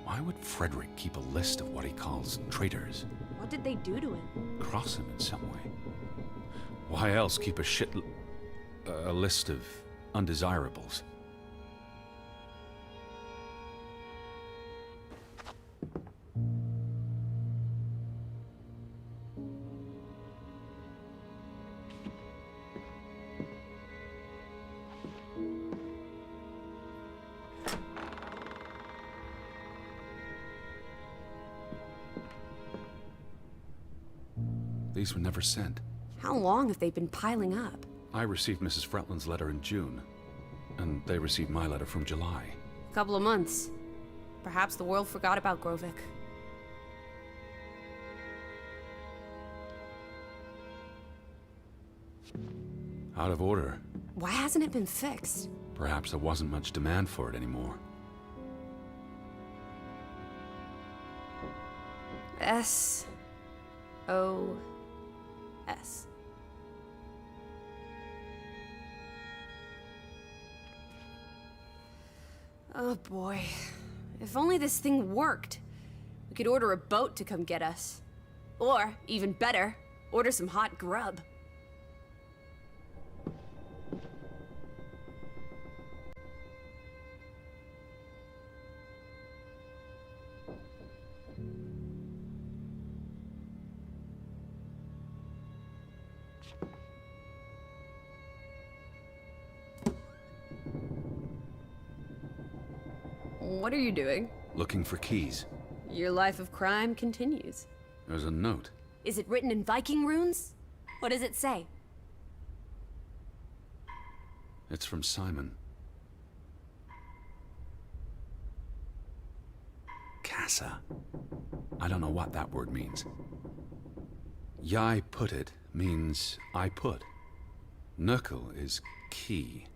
Why would Frederick keep a list of what he calls traitors?
What did they do to him?
Cross him in some way. Why else keep a list of undesirables? These were never sent.
How long have they been piling up?
I received Mrs. Fretland's letter in June, and they received my letter from July.
A couple of months. Perhaps the world forgot about Grovik.
Out of order.
Why hasn't it been fixed?
Perhaps there wasn't much demand for it anymore.
S-O-S. Oh boy. If only this thing worked. We could order a boat to come get us. Or, even better, order some hot grub. What are you doing?
Looking for keys.
Your life of crime continues.
There's a note.
Is it written in Viking runes? What does it say?
It's from Simon. Casa. I don't know what that word means. Yai put it means I put. Nurkel is key.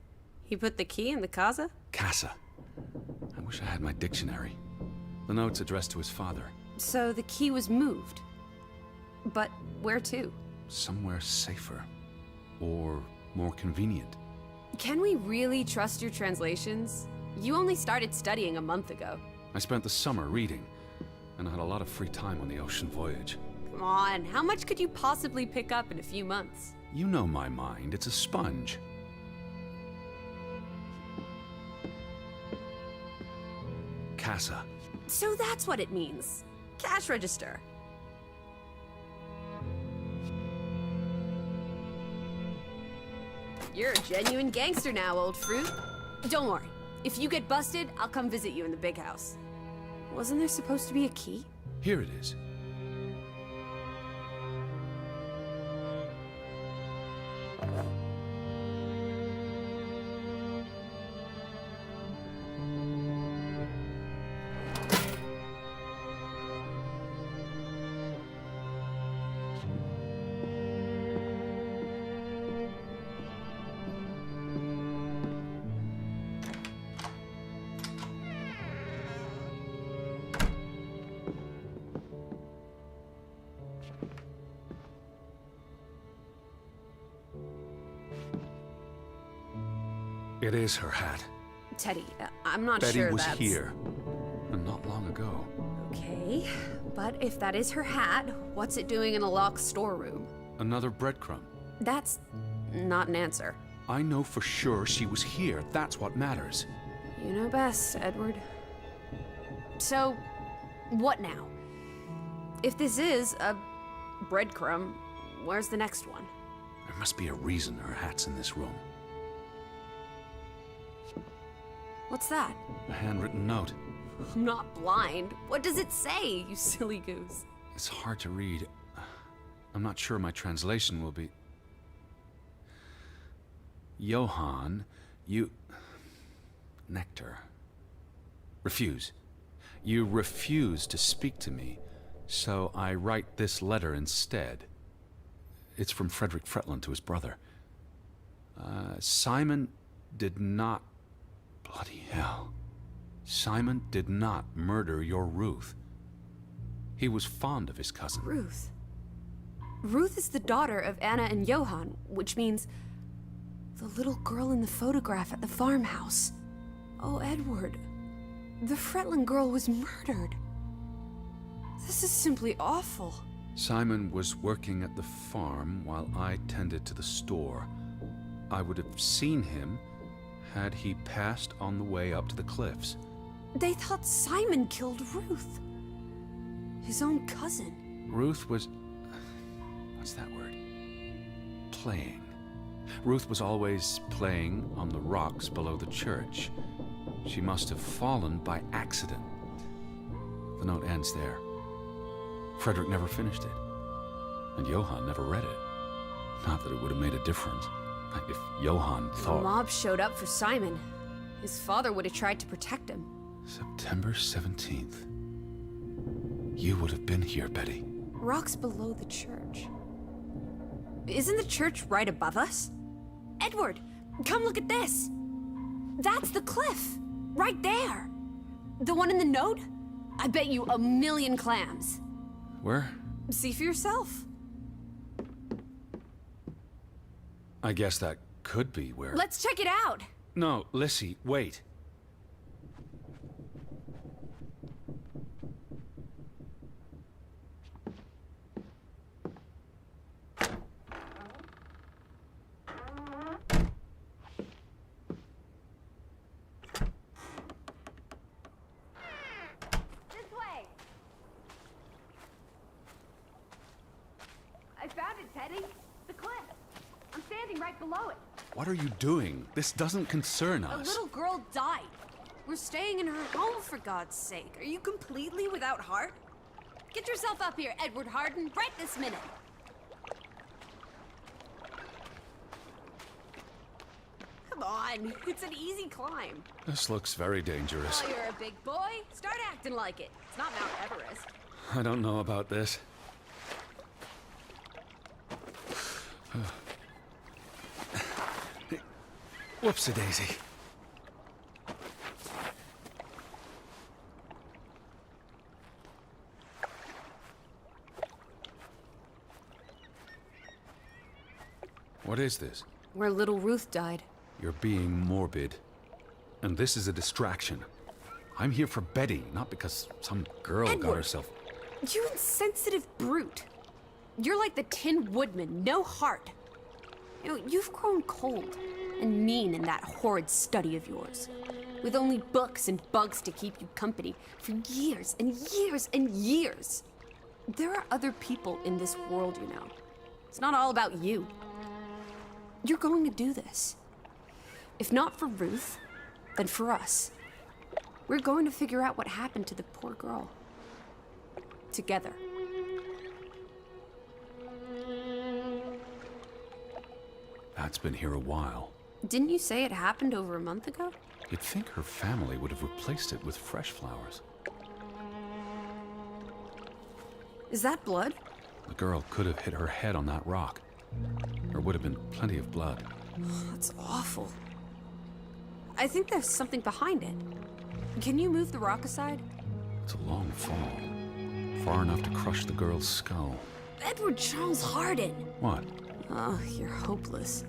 He put the key in the casa?
Casa. I wish I had my dictionary. The note's addressed to his father.
So the key was moved. But where to?
Somewhere safer. Or more convenient.
Can we really trust your translations? You only started studying a month ago.
I spent the summer reading, and I had a lot of free time on the ocean voyage.
Come on, how much could you possibly pick up in a few months?
You know my mind, it's a sponge. Casa.
So that's what it means. Cash register. You're a genuine gangster now, old fruit. Don't worry. If you get busted, I'll come visit you in the big house. Wasn't there supposed to be a key?
Here it is. It is her hat.
Teddy, I'm not
Betty
sure
was
that's...
here, and not long ago.
Okay, but if that is her hat, what's it doing in a locked storeroom?
Another breadcrumb.
That's not an answer.
I know for sure she was here. That's what matters.
You know best, Edward. So, what now? If this is a breadcrumb, where's the next one?
There must be a reason her hat's in this room.
What's that?
A handwritten note.
I'm not blind. What does it say, you silly goose?
It's hard to read. I'm not sure my translation will be... Johann, you... Nectar. Refuse. You refuse to speak to me, so I write this letter instead. It's from Frederick Fretland to his brother. Simon did not... Bloody hell. Simon did not murder your Ruth. He was fond of his cousin.
Ruth. Ruth is the daughter of Anna and Johann, which means the little girl in the photograph at the farmhouse. Oh, Edward. The Fretland girl was murdered. This is simply awful.
Simon was working at the farm while I tended to the store. I would have seen him had he passed on the way up to the cliffs.
They thought Simon killed Ruth. His own cousin.
Ruth was... what's that word? Playing. Ruth was always playing on the rocks below the church. She must have fallen by accident. The note ends there. Frederick never finished it. And Johann never read it. Not that it would have made a difference. If Johann
The
thought...
mob showed up for Simon. His father would have tried to protect him.
September 17th. You would have been here, Betty.
Rock's below the church. Isn't the church right above us? Edward, come look at this. That's the cliff. Right there. The one in the note? I bet you 1,000,000 clams.
Where?
See for yourself.
I guess that could be where...
Let's check it out.
No, Lissie, wait.
This way. I found it, Teddy. The cliff. I'm standing right below it.
What are you doing? This doesn't concern
A
us.
little girl died. We're staying in her home, for God's sake. Are you completely without heart? Get yourself up here, Edward Harden, right this minute. Come on, it's an easy climb.
This looks very dangerous.
Oh, you're a big boy. Start acting like it. It's not Mount Everest.
I don't know about this. Whoopsie-daisy. What is this?
Where little Ruth died.
You're being morbid. And this is a distraction. I'm here for Betty, not because some girl got
Edward.
herself...
You insensitive brute. You're like the Tin Woodman, no heart. You know, you've grown cold and mean in that horrid study of yours. With only books and bugs to keep you company for years and years and years. There are other people in this world, you know. It's not all about you. You're going to do this. If not for Ruth, then for us. We're going to figure out what happened to the poor girl. Together.
Pat's been here a while.
Didn't you say it happened over a month ago?
You'd think her family would have replaced it with fresh flowers.
Is that blood?
The girl could have hit her head on that rock. There would have been plenty of blood.
That's awful. I think there's something behind it. Can you move the rock aside?
It's a long fall. Far enough to crush the girl's skull.
Edward Charles Harden!
What?
Oh, you're hopeless.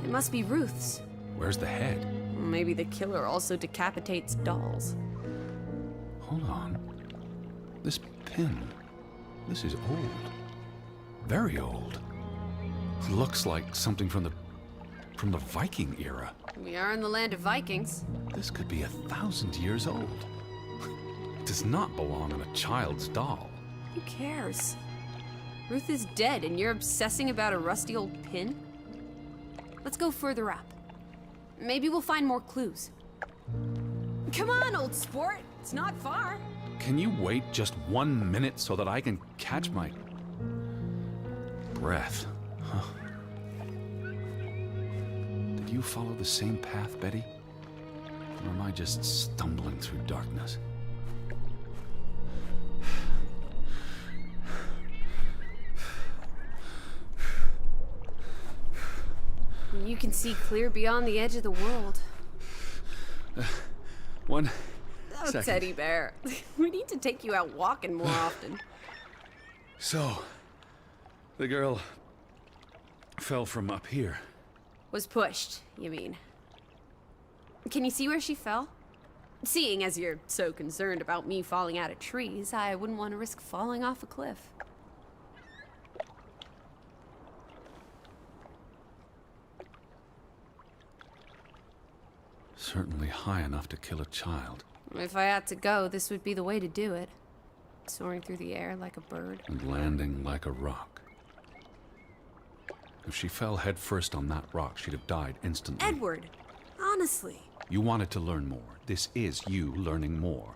It must be Ruth's.
Where's the head?
Maybe the killer also decapitates dolls.
Hold on. This pin. This is old. Very old. It looks like something from the Viking era.
We are in the land of Vikings.
This could be 1,000 years old. It does not belong on a child's doll.
Who cares? Ruth is dead and you're obsessing about a rusty old pin? Let's go further up. Maybe we'll find more clues. Come on, old sport. It's not far.
Can you wait just 1 minute so that I can catch my breath? Huh. Did you follow the same path, Betty? Or am I just stumbling through darkness?
You can see clear beyond the edge of the world.
One
Oh,
second.
Teddy Bear. We need to take you out walking more often.
So, the girl fell from up here.
Was pushed, you mean? Can you see where she fell? Seeing as you're so concerned about me falling out of trees, I wouldn't want to risk falling off a cliff.
Certainly high enough to kill a child.
If I had to go, this would be the way to do it. soaring through the air like a bird.
And landing like a rock. If she fell headfirst on that rock, she'd have died instantly.
Edward, honestly.
You wanted to learn more. This is you learning more.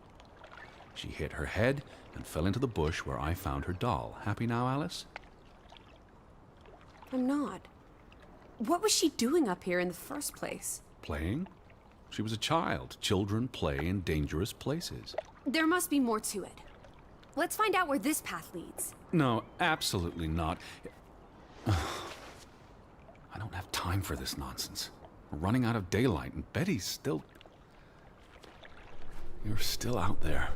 She hit her head and fell into the bush where I found her doll. Happy now, Alice?
I'm not. What was she doing up here in the first place?
Playing? She was a child. Children play in dangerous places.
There must be more to it. Let's find out where this path leads.
No, absolutely not. I don't have time for this nonsense. We're running out of daylight, and Betty's still... You're still out there.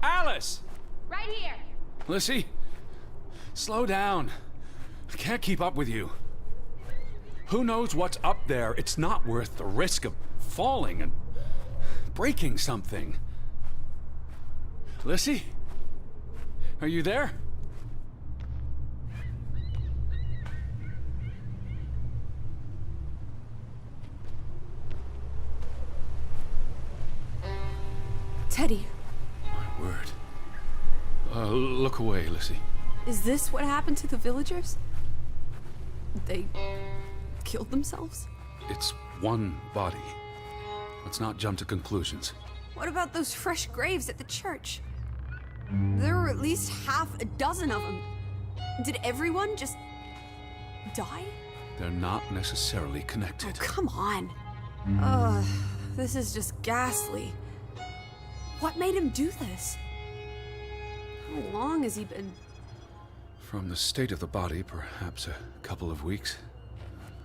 Alice!
Right here.
Lissie, slow down. I can't keep up with you. Who knows what's up there? It's not worth the risk of falling and breaking something. Lissie? Are you there?
Teddy,
My word. Look away, Lissie.
is this what happened to the villagers? They killed themselves?
It's one body. Let's not jump to conclusions.
What about those fresh graves at the church? There were at least half a dozen of them. Did everyone just die?
They're not necessarily
Oh,
connected.
come on. Ugh, this is just ghastly. What made him do this? How long has he been...
From the state of the body, perhaps a couple of weeks.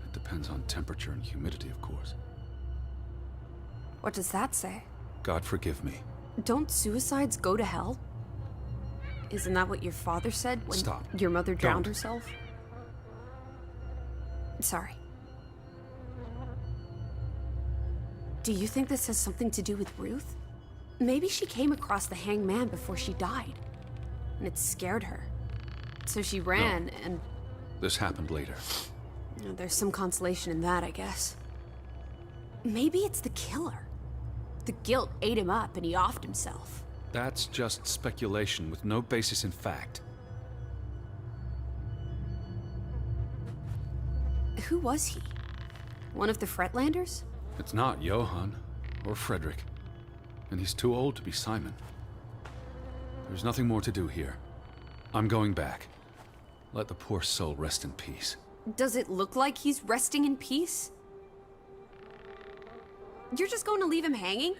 It depends on temperature and humidity, of course.
What does that say?
God forgive me.
Don't suicides go to hell? Isn't that what your father said when
Stop.
your mother drowned
Don't.
herself? Sorry. Do you think this has something to do with Ruth? Maybe she came across the hanged man before she died, and it scared her. So she ran, and
This happened later.
there's some consolation in that, I guess. Maybe it's the killer. The guilt ate him up, and he offed himself.
That's just speculation with no basis in fact.
Who was he? One of the Fretlanders?
It's not Johann or Frederick. And he's too old to be Simon. There's nothing more to do here. I'm going back. Let the poor soul rest in peace.
Does it look like he's resting in peace? You're just going to leave him hanging?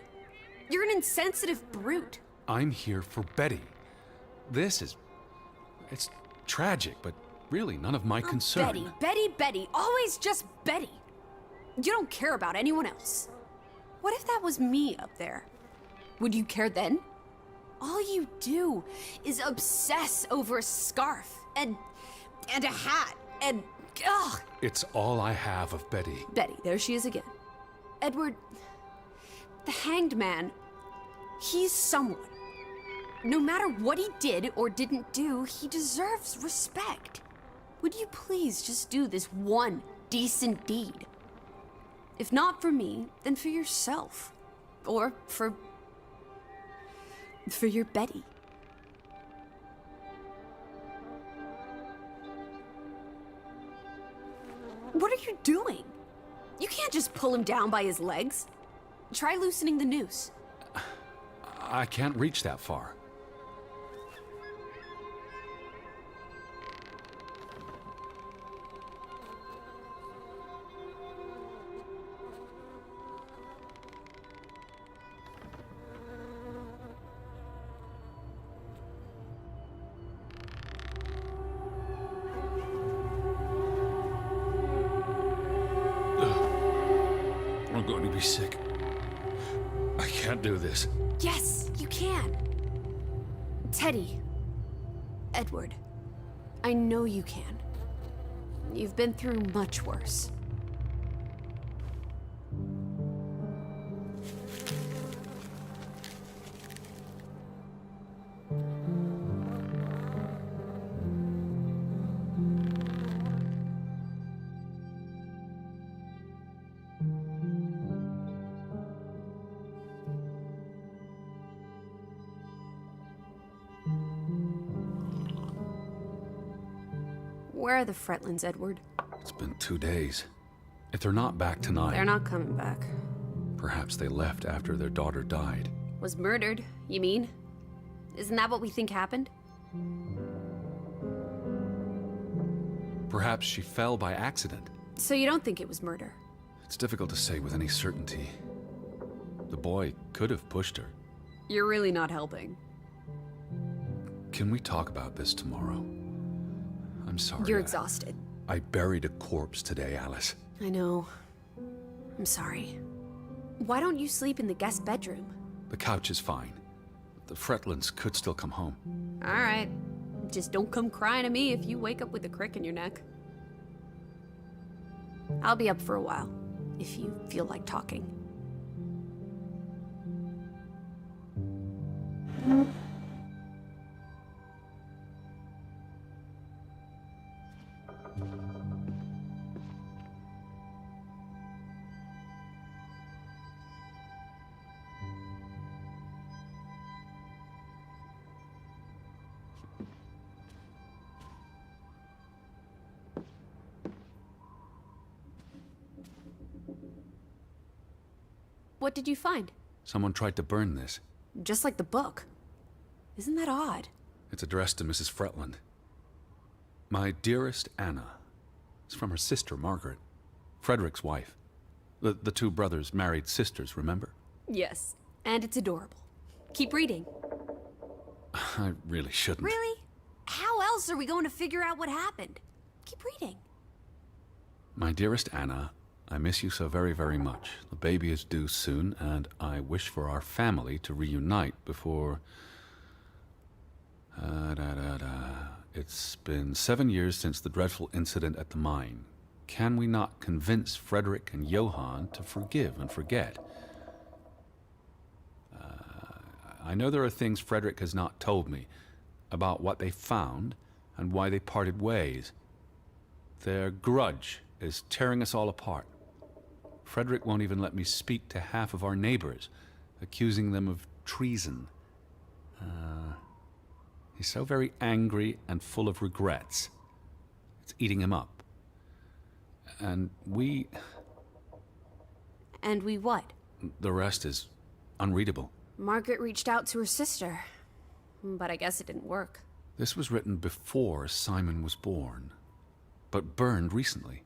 You're an insensitive brute.
I'm here for Betty. It's tragic, but really none of my concern.
Betty, always just Betty. You don't care about anyone else. What if that was me up there? Would you care then? All you do is obsess over a scarf and a hat and ugh.
It's all I have of Betty.
Betty, there she is again. Edward, the hanged man, he's someone. No matter what he did or didn't do, he deserves respect. Would you please just do this one decent deed? If not for me, then for yourself. Or for your Betty. What are you doing? You can't just pull him down by his legs. Try loosening the noose.
I can't reach that far. I'm going to be sick. I can't do this.
Yes, you can. Teddy. Edward. I know you can. You've been through much worse. Where are the Fretlands, Edward?
It's been 2 days. If they're not back tonight,
They're not coming back.
perhaps they left after their daughter died.
Was murdered, you mean? Isn't that what we think happened?
Perhaps she fell by accident.
So you don't think it was murder?
It's difficult to say with any certainty. The boy could have pushed her.
You're really not helping.
Can we talk about this tomorrow? I'm sorry.
You're exhausted.
I buried a corpse today, Alice.
I know. I'm sorry. Why don't you sleep in the guest bedroom?
The couch is fine. The Fretlands could still come home.
All right. Just don't come crying to me if you wake up with a crick in your neck. I'll be up for a while, if you feel like talking. What did you find?
Someone tried to burn this.
Just like the book. Isn't that odd?
It's addressed to Mrs. Fretland. My dearest Anna. It's from her sister, Margaret. Frederick's wife. The two brothers married sisters, remember?
Yes, and it's adorable. Keep reading.
I really shouldn't.
Really? How else are we going to figure out what happened? Keep reading.
My dearest Anna, I miss you so very, very much. The baby is due soon, and I wish for our family to reunite before... It's been 7 years since the dreadful incident at the mine. Can we not convince Frederick and Johann to forgive and forget? I know there are things Frederick has not told me about what they found and why they parted ways. Their grudge is tearing us all apart. Frederick won't even let me speak to half of our neighbors, accusing them of treason. He's so very angry and full of regrets. It's eating him up. And we...
And we what?
The rest is unreadable.
Margaret reached out to her sister, but I guess it didn't work.
This was written before Simon was born, but burned recently.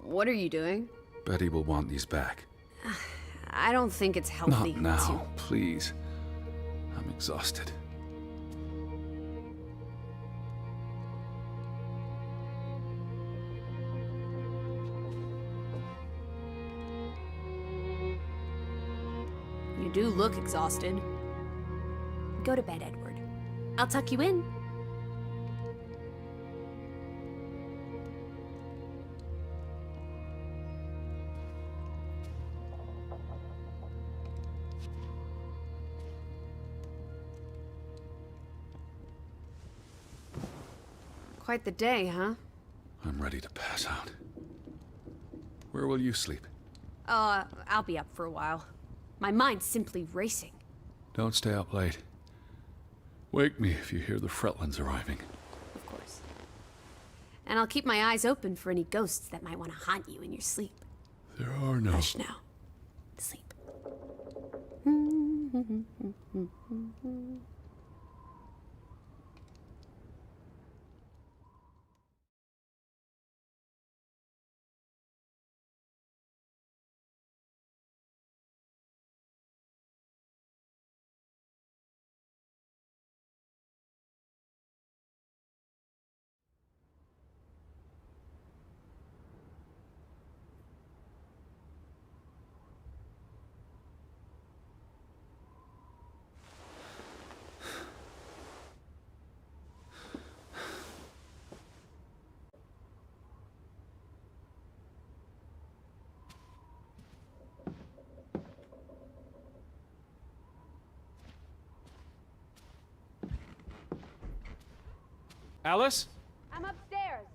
What are you doing?
Betty will want these back.
I don't think it's healthy
Not now, please. I'm exhausted.
You do look exhausted. Go to bed, Edward. I'll tuck you in. Quite the day, huh?
I'm ready to pass out. Where will you sleep?
I'll be up for a while. My mind's simply racing.
Don't stay up late. Wake me if you hear the Fretlands arriving.
Of course. And I'll keep my eyes open for any ghosts that might want to haunt you in your sleep.
There are no...
Hush now. Sleep.
Alice?
I'm upstairs.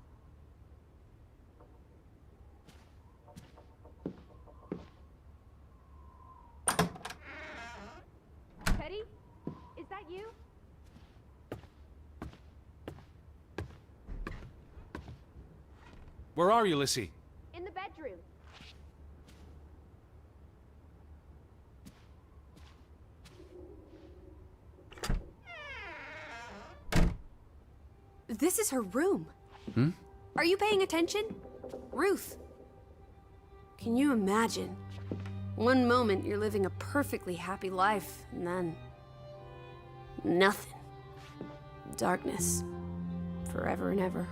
Teddy? Is that you?
Where are you, Lissie?
In the bedroom.
This is her room. Are you paying attention? Ruth. Can you imagine? One moment you're living a perfectly happy life, and then... nothing. Darkness. Forever and ever.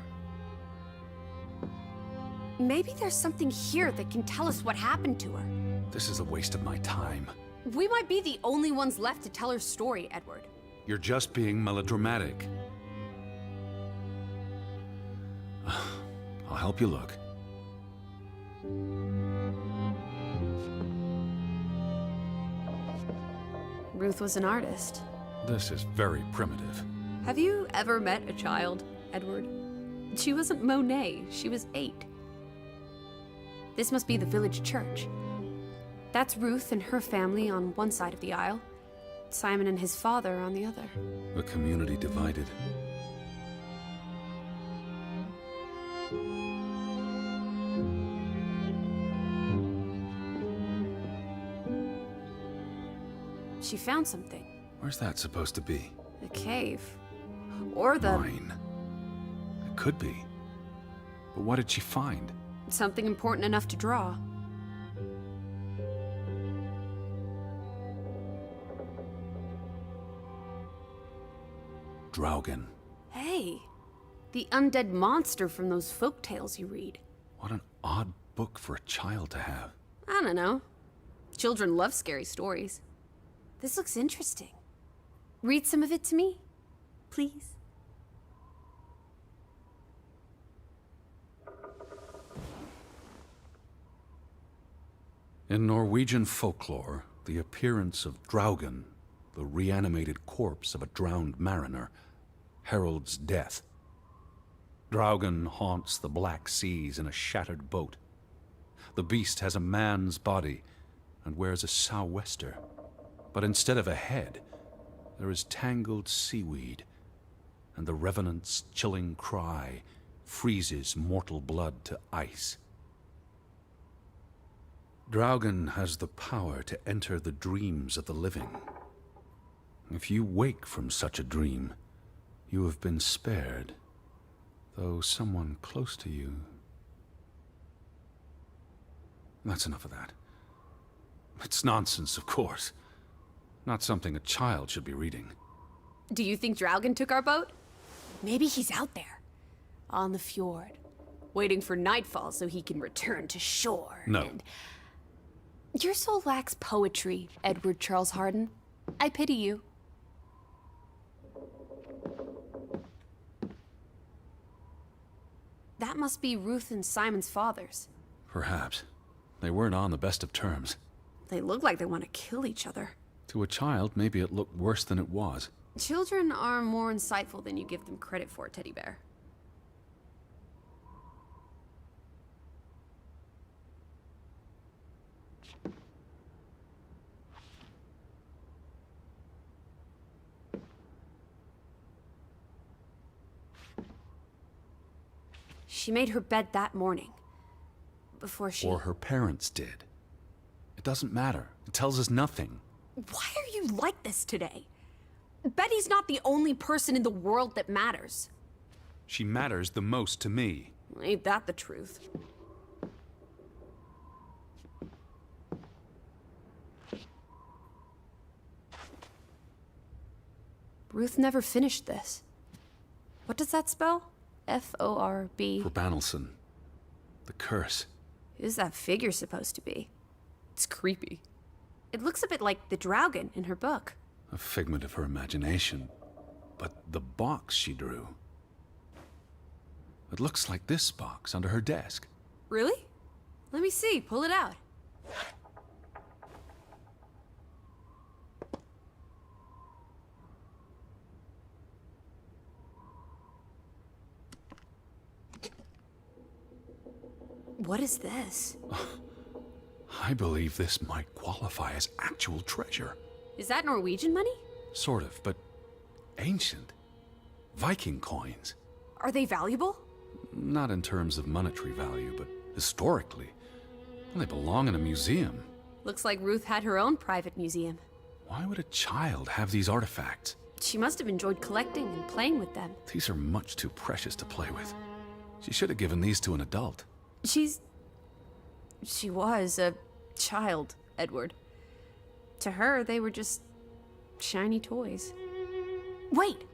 Maybe there's something here that can tell us what happened to her.
This is a waste of my time.
We might be the only ones left to tell her story, Edward.
You're just being melodramatic. I'll help you look.
Ruth was an artist.
This is very primitive.
Have you ever met a child, Edward? She wasn't Monet, she was 8. This must be the village church. That's Ruth and her family on one side of the aisle, Simon and his father on the other.
A community divided.
She found something.
Where's that supposed to be?
The cave. Or the...
Mine. It could be. But what did she find?
something important enough to draw.
Draugen.
Hey, the undead monster from those folk tales you read.
What an odd book for a child to have.
I don't know. Children love scary stories. This looks interesting. Read some of it to me, please.
In Norwegian folklore, the appearance of Draugen, the reanimated corpse of a drowned mariner, heralds death. Draugen haunts the Black Seas in a shattered boat. The beast has a man's body and wears a sou'wester, but instead of a head, there is tangled seaweed, and the revenant's chilling cry freezes mortal blood to ice. Draugen has the power to enter the dreams of the living. If you wake from such a dream, you have been spared, though someone close to you... That's enough of that. It's nonsense, of course. Not something a child should be reading.
Do you think Draugen took our boat? Maybe he's out there, on the fjord, waiting for nightfall so he can return to shore.
No.
And... Your soul lacks poetry, Edward Charles Harden. I pity you. That must be Ruth and Simon's fathers.
Perhaps. They weren't on the best of terms.
They look like they want to kill each other.
To a child, maybe it looked worse than it was.
Children are more insightful than you give them credit for, Teddy Bear. She made her bed that morning. Before she...
Or her parents did. It doesn't matter. It tells us nothing.
Why are you like this today? Betty's not the only person in the world that matters.
She matters the most to me.
Ain't that the truth? Ruth never finished this. What does that spell? F-O-R-B.
For Banelson. The curse.
Who's that figure supposed to be? It's creepy. It looks a bit like the Draugen in her book.
A figment of her imagination. But the box she drew... It looks like this box under her desk.
Really? Let me see. Pull it out. What is this?
I believe this might qualify as actual treasure.
Is that Norwegian money?
Sort of, but ancient. Viking coins.
Are they valuable?
Not in terms of monetary value, but historically. Well, they belong in a museum.
Looks like Ruth had her own private museum.
Why would a child have these artifacts?
She must have enjoyed collecting and playing with them.
These are much too precious to play with. She should have given these to an adult.
She was a child, Edward. To her, they were just shiny toys. Wait!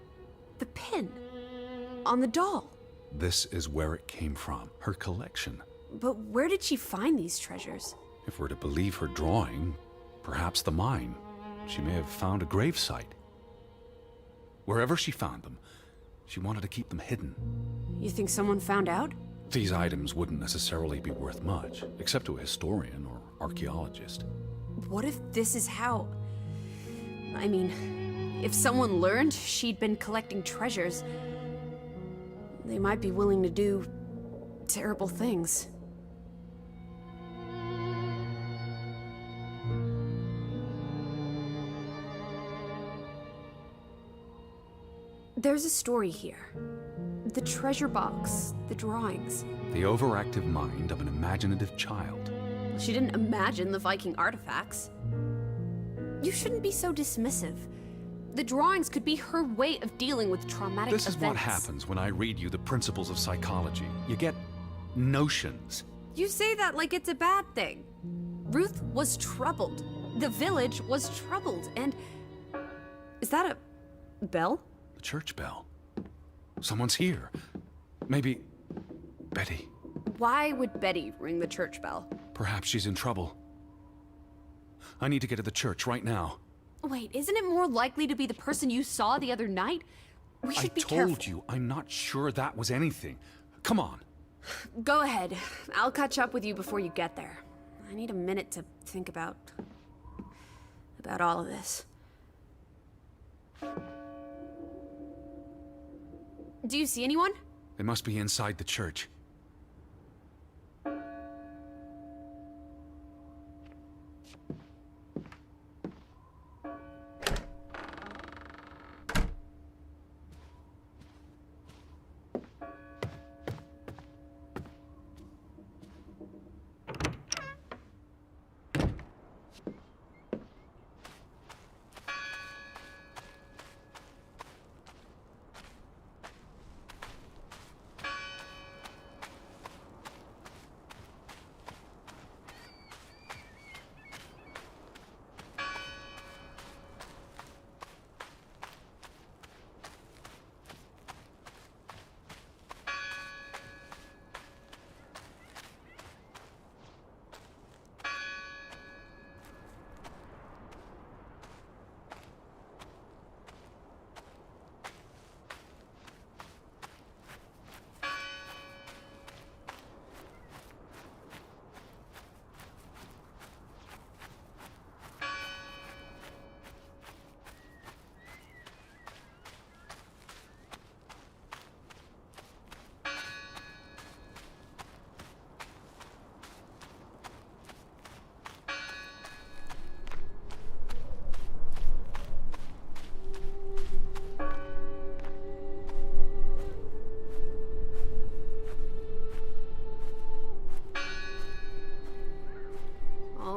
The pin! On the doll!
This is where it came from, her collection.
But where did she find these treasures?
If we're to believe her drawing, perhaps the mine. She may have found a gravesite. Wherever she found them, she wanted to keep them hidden.
You think someone found out?
These items wouldn't necessarily be worth much, except to a historian or archaeologist.
What if this is how... I mean, if someone learned she'd been collecting treasures, they might be willing to do terrible things. There's a story here. The treasure box, the drawings.
The overactive mind of an imaginative child.
She didn't imagine the Viking artifacts. You shouldn't be so dismissive. The drawings could be her way of dealing with traumatic events.
This is what happens when I read you the principles of psychology. You get notions.
You say that like it's a bad thing. Ruth was troubled. The village was troubled, and... Is that a bell?
The church bell. Someone's here. Maybe Betty.
Why would Betty ring the church bell?
Perhaps she's in trouble. I need to get to the church right now.
Wait, isn't it more likely to be the person you saw the other night? We should be careful.
I told you, I'm not sure that was anything. Come on.
Go ahead. I'll catch up with you before you get there. I need a minute to think about all of this. Do you see anyone?
They must be inside the church.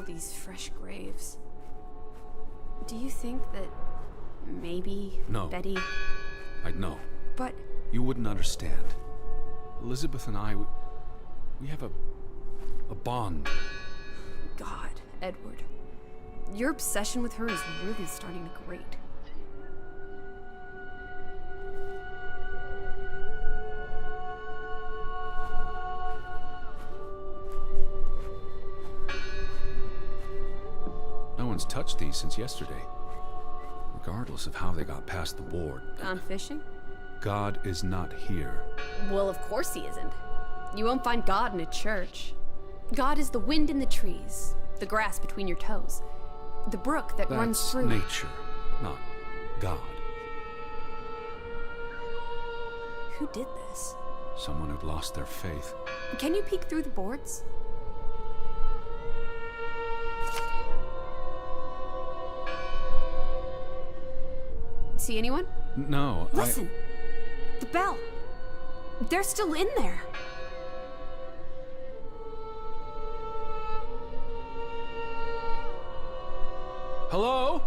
These fresh graves. Do you think that maybe
No.
Betty...
I'd know.
But...
You wouldn't understand. Elizabeth and I, we have a bond.
God, Edward. Your obsession with her is really starting to grate.
Touched these since yesterday, regardless of how they got past the ward.
Gone fishing?
God is not here.
Well, of course he isn't. You won't find God in a church. God is the wind in the trees, the grass between your toes, the brook that runs
That's
through...
nature, not God.
Who did this?
Someone who'd lost their faith.
Can you peek through the boards? See anyone?
No,
Listen! The bell! They're still in there!
Hello?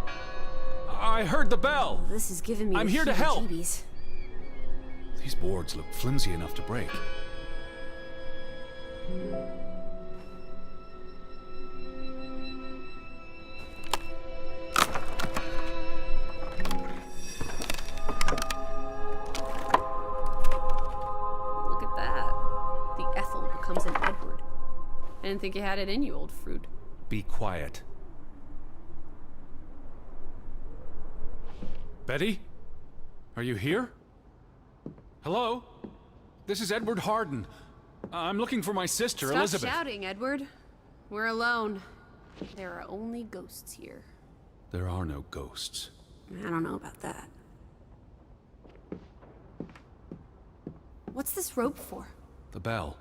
I heard the bell!
This is giving me
I'm
the
here to help.
heebie-jeebies.
These boards look flimsy enough to break.
Look at that. The Ethel becomes an Edward. I didn't think you had it in you, old fruit.
Be quiet. Betty? Are you here? Hello? This is Edward Harden. I'm looking for my sister,
Stop
Elizabeth.
shouting, Edward. We're alone. There are only ghosts here.
There are no ghosts.
I don't know about that. What's this rope for?
The bell.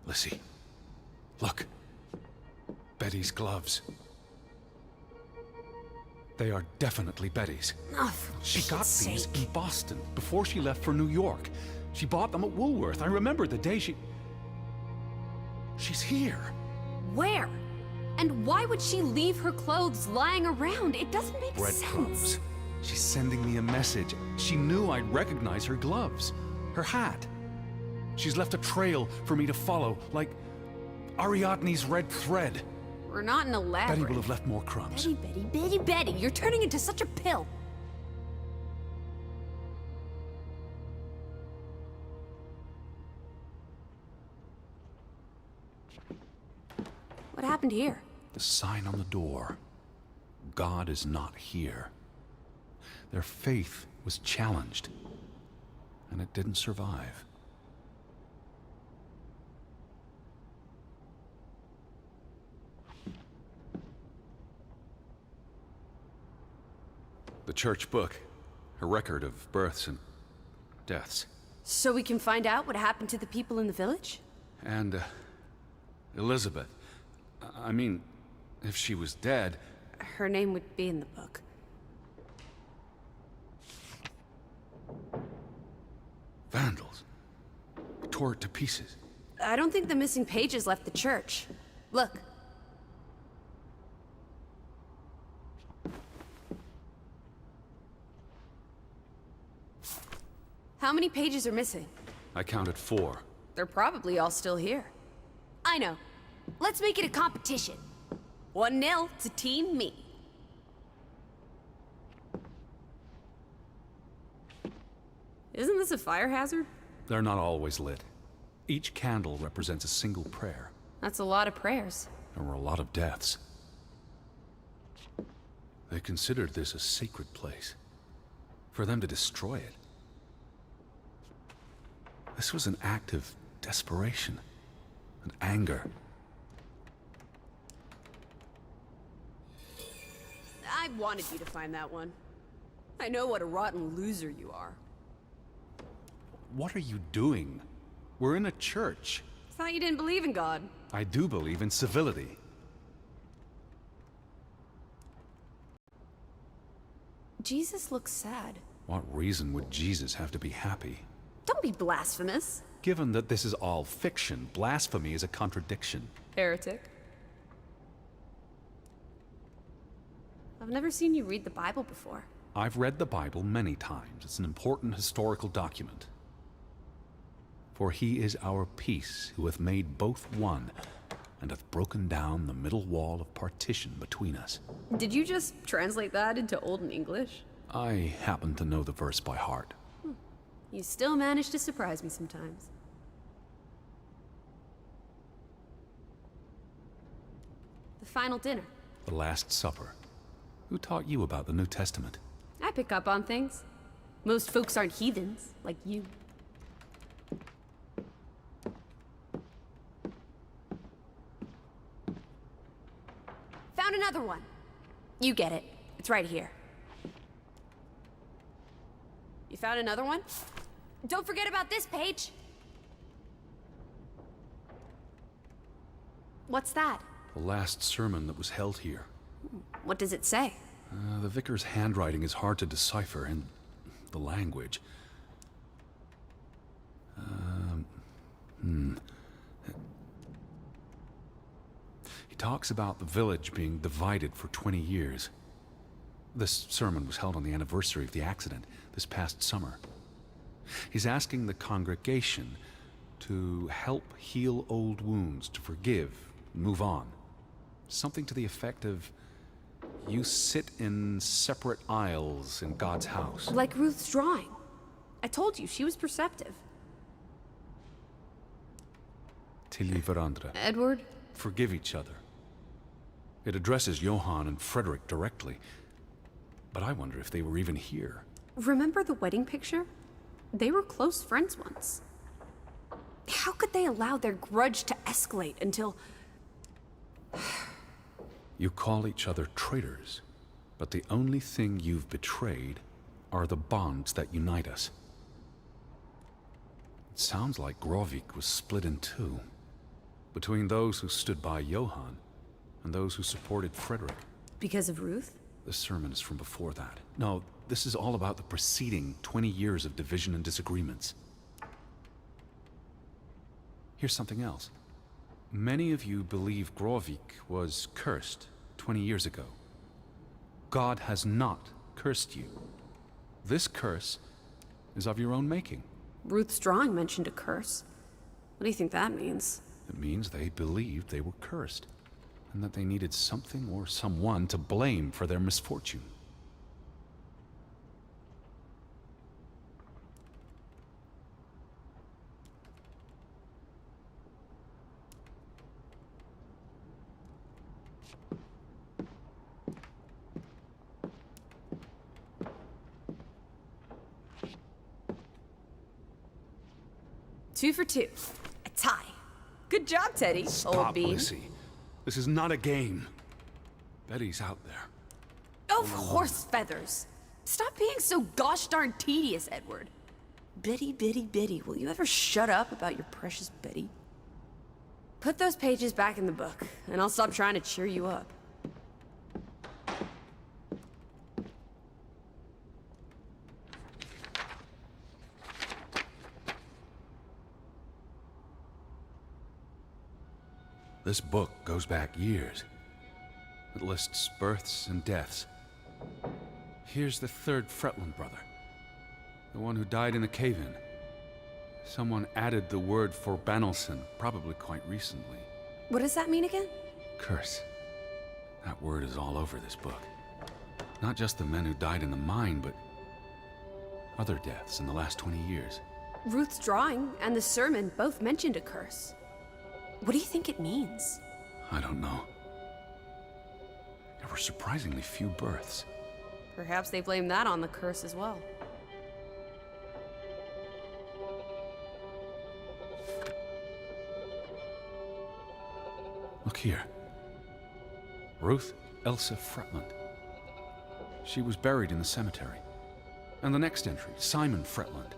Lissie, look. Betty's gloves. They are definitely Betty's.
Oh, for
She got
shit's
these
sake.
in Boston before she left for New York. She bought them at Woolworth. I remember the day She's here.
Where? And why would she leave her clothes lying around? It doesn't make
Breadcrumbs.
sense.
She's sending me a message. She knew I'd recognize her gloves, her hat. She's left a trail for me to follow, like Ariadne's red thread.
We're not in a
Betty
labyrinth.
will have left more crumbs.
Betty, you're turning into such a pill. What happened here?
The sign on the door. God is not here. Their faith was challenged, and it didn't survive. The church book, a record of births and deaths.
So we can find out what happened to the people in the village?
And, Elizabeth. I mean, if she was dead...
Her name would be in the book.
Vandals. Tore it to pieces.
I don't think the missing pages left the church. Look. How many pages are missing?
I counted 4.
They're probably all still here. I know. Let's make it a competition. 1-0 to Team Me. Isn't this a fire hazard?
They're not always lit. Each candle represents a single prayer.
That's a lot of prayers.
There were a lot of deaths. They considered this a sacred place. For them to destroy it. This was an act of desperation and anger.
I wanted you to find that one. I know what a rotten loser you are.
What are you doing? We're in a church.
Thought you didn't believe in God.
I do believe in civility.
Jesus looks sad.
What reason would Jesus have to be happy?
Don't be blasphemous.
Given that this is all fiction, blasphemy is a contradiction.
Heretic. I've never seen you read the Bible before.
I've read the Bible many times. It's an important historical document. For he is our peace, who hath made both one, and hath broken down the middle wall of partition between us.
Did you just translate that into Olden English?
I happen to know the verse by heart.
You still manage to surprise me sometimes. The final dinner.
The Last Supper. Who taught you about the New Testament?
I pick up on things. Most folks aren't heathens, like you. found another one. You get it. It's right here. You found another one? Don't forget about this page. What's that?
The last sermon that was held here.
What does it say?
The vicar's handwriting is hard to decipher, and the language. He talks about the village being divided for 20 years. This sermon was held on the anniversary of the accident this past summer. He's asking the congregation to help heal old wounds, to forgive, move on. Something to the effect of, you sit in separate aisles in God's house.
Like Ruth's drawing. I told you, she was perceptive.
Tilly Verandra.
Edward?
Forgive each other. It addresses Johann and Frederick directly. But I wonder if they were even here.
Remember the wedding picture? They were close friends once. How could they allow their grudge to escalate until...
You call each other traitors, but the only thing you've betrayed are the bonds that unite us. It sounds like Grovik was split in two, between those who stood by Johann and those who supported Frederick.
Because of Ruth?
The sermon is from before that. No, this is all about the preceding 20 years of division and disagreements. Here's something else. Many of you believe Grovik was cursed 20 years ago. God has not cursed you. This curse is of your own making.
Ruth's drawing mentioned a curse. What do you think that means?
It means they believed they were cursed, and that they needed something or someone to blame for their misfortune.
Two for two. A tie. Good job, Teddy, old
Stop,
bean.
Lissie. This is not a game. Betty's out there.
Of horse feathers. Stop being so gosh darn tedious, Edward. Betty, Betty, Betty, will you ever shut up about your precious Betty? Put those pages back in the book, and I'll stop trying to cheer you up.
This book goes back years. It lists births and deaths. Here's the third Fretland brother. The one who died in the cave-in. Someone added the word for Banelson, probably quite recently.
What does that mean again?
Curse. That word is all over this book. Not just the men who died in the mine, but other deaths in the last 20 years.
Ruth's drawing and the sermon both mentioned a curse. What do you think it means?
I don't know. There were surprisingly few births.
Perhaps they blame that on the curse as well.
Look here. Ruth Elsa Fretland. She was buried in the cemetery. And the next entry, Simon Fretland.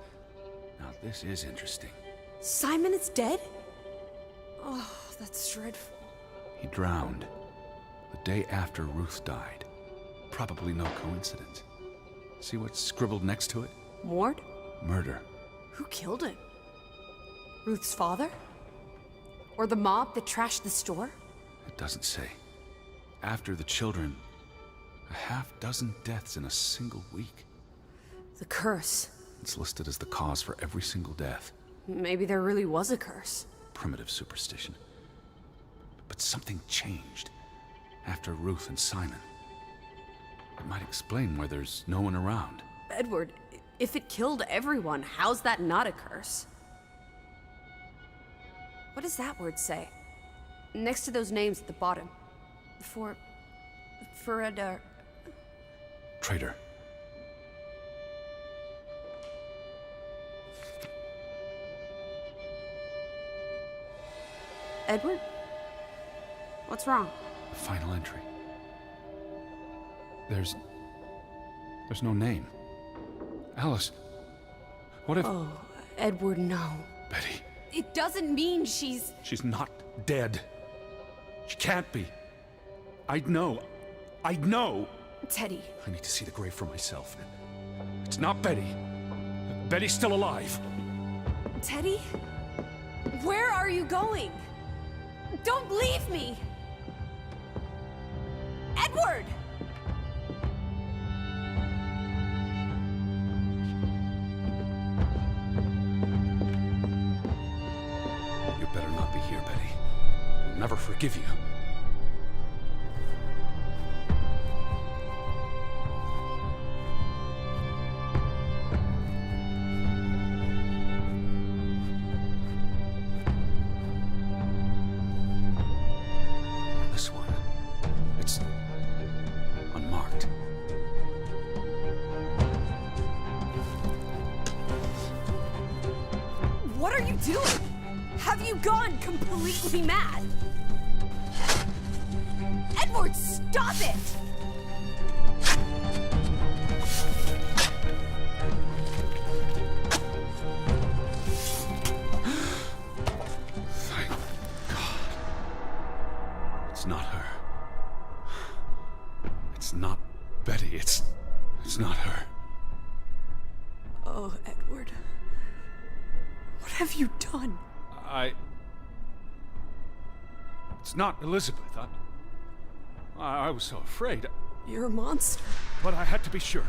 Now this is interesting.
Simon is dead? Oh, that's dreadful.
He drowned the day after Ruth died. Probably no coincidence. See what's scribbled next to it?
Mord?
Murder.
Who killed him? Ruth's father? Or the mob that trashed the store?
It doesn't say. After the children, a half-dozen deaths in a single week.
The curse.
It's listed as the cause for every single death.
Maybe there really was a curse.
Primitive superstition. But something changed after Ruth and Simon. It might explain why there's no one around.
Edward, if it killed everyone, how's that not a curse? What does that word say? Next to those names at the bottom. For a...
Traitor.
Edward? What's wrong?
The final entry.
There's no name. Alice, what if...
Oh, Edward, no.
Betty,
It doesn't mean she's...
she's not dead. She can't be. I'd know. I'd know.
Teddy.
I need to see the grave for myself. It's not Betty. Betty's still alive.
Teddy? Where are you going? Don't leave me! Edward!
You better not be here, Betty. I'll never forgive you. This one. It's unmarked.
What are you doing? Have you gone completely mad? Edward, stop it!
Thank God. It's not her. It's not Betty. It's not her.
Oh, Edward. What have you done?
It's not Elizabeth. I was so afraid.
You're a monster.
But I had to be sure.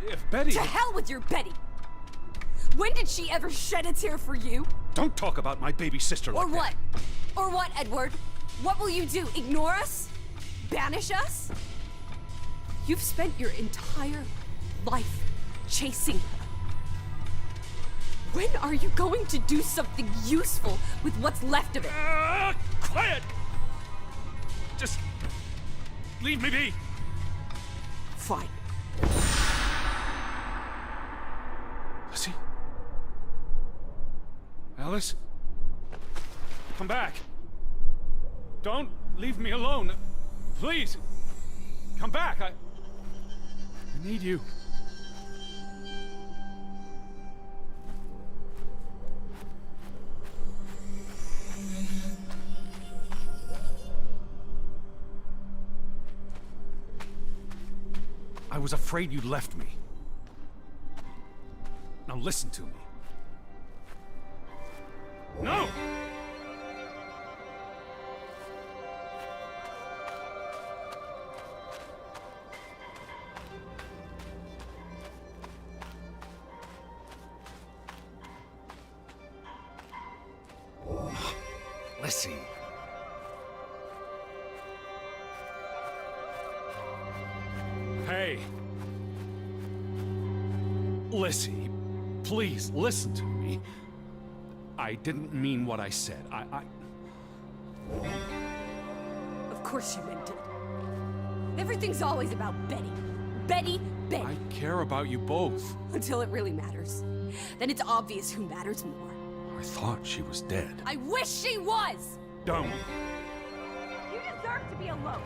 If Betty...
To hell with your Betty! When did she ever shed a tear for you?
Don't talk about my baby sister like
Or what? Or what, Edward? What will you do? Ignore us? Banish us? You've spent your entire life chasing her. When are you going to do something useful with what's left of it?
Quiet! Just... leave me be.
Fine.
Lissie? Alice? Come back. Don't leave me alone. Please. Come back. I need you. I was afraid you'd left me. Now listen to me. No! Lissie. Hey. Lissie, please listen to me. I didn't mean what I said.
Of course you meant it. Everything's always about Betty. Betty, Betty.
I care about you both.
Until it really matters. Then it's obvious who matters more.
I thought she was dead.
I wish she was!
Don't.
You deserve to be alone.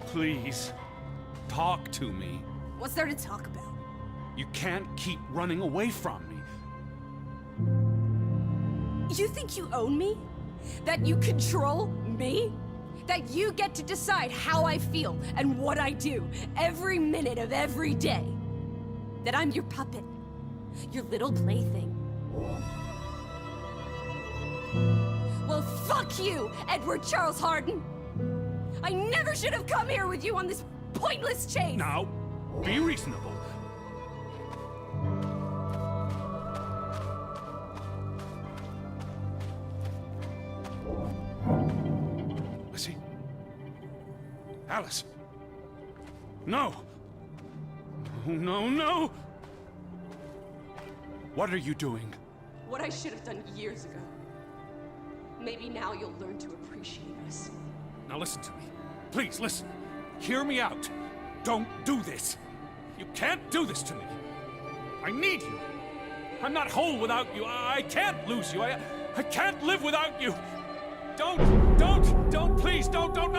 Please, talk to me.
What's there to talk about?
You can't keep running away from me.
You think you own me? That you control me? That you get to decide how I feel and what I do every minute of every day? That I'm your puppet, your little plaything? Well, fuck you, Edward Charles Harden! I never should have come here with you on this pointless chase!
Now, be reasonable. Lissie? Alice? No! No, no, no! What are you doing?
What I should have done years ago. Maybe now you'll learn to appreciate us.
Now listen to me. Please, listen. Hear me out. Don't do this. You can't do this to me. I need you. I'm not whole without you. I can't lose you. I can't live without you. Don't, please, don't, no.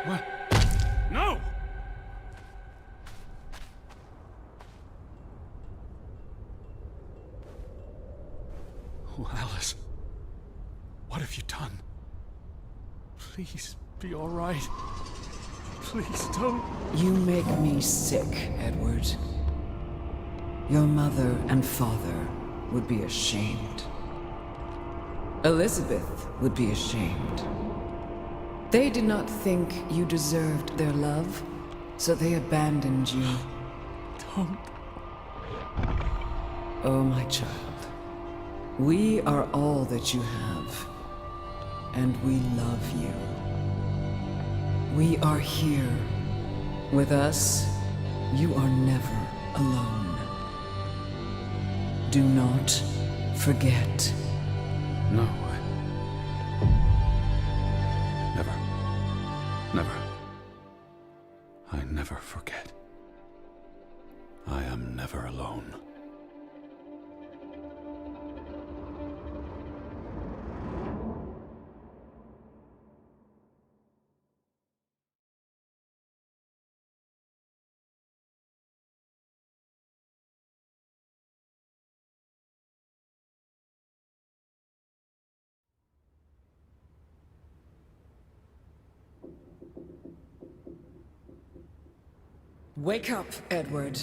What?
No!
Oh, Alice. What have you done? Please, be all right. Please, don't.
You make me sick, Edward. Your mother and father would be ashamed. Elizabeth would be ashamed. They did not think you deserved their love, so they abandoned you.
Don't.
Oh, my child. We are all that you have, and we love you. We are here. With us, you are never alone. Do not forget.
No, never. Never. I never forget. I am never alone.
Wake up, Edward.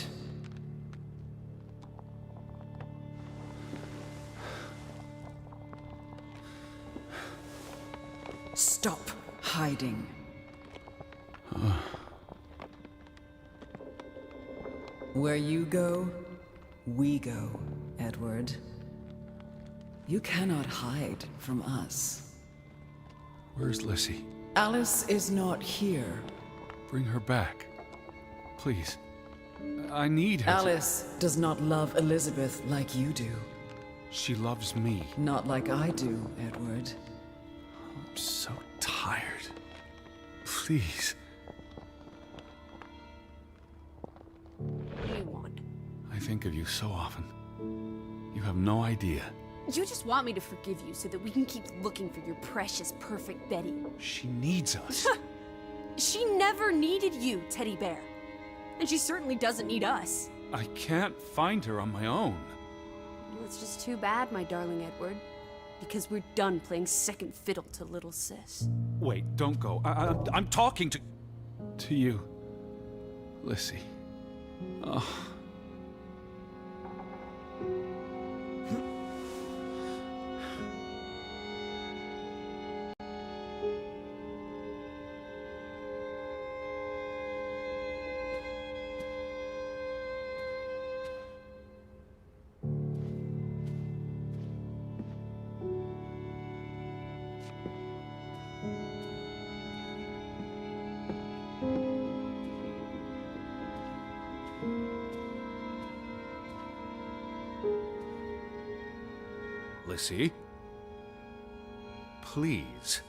Stop hiding. Where you go, we go, Edward. You cannot hide from us.
Where's Lissie?
Alice is not here.
Bring her back. Please. I need her.
Alice does not love Elizabeth like you do.
She loves me.
Not like I do, Edward.
I'm so tired. Please.
What do you want?
I think of you so often. You have no idea.
You just want me to forgive you so that we can keep looking for your precious, perfect Betty.
She needs us.
She never needed you, Teddy Bear. And she certainly doesn't need us.
I can't find her on my own.
Well, it's just too bad, my darling Edward. Because we're done playing second fiddle to little sis.
Wait, don't go. I'm talking to...
To you, Lissie. Oh.
Lissie? Please.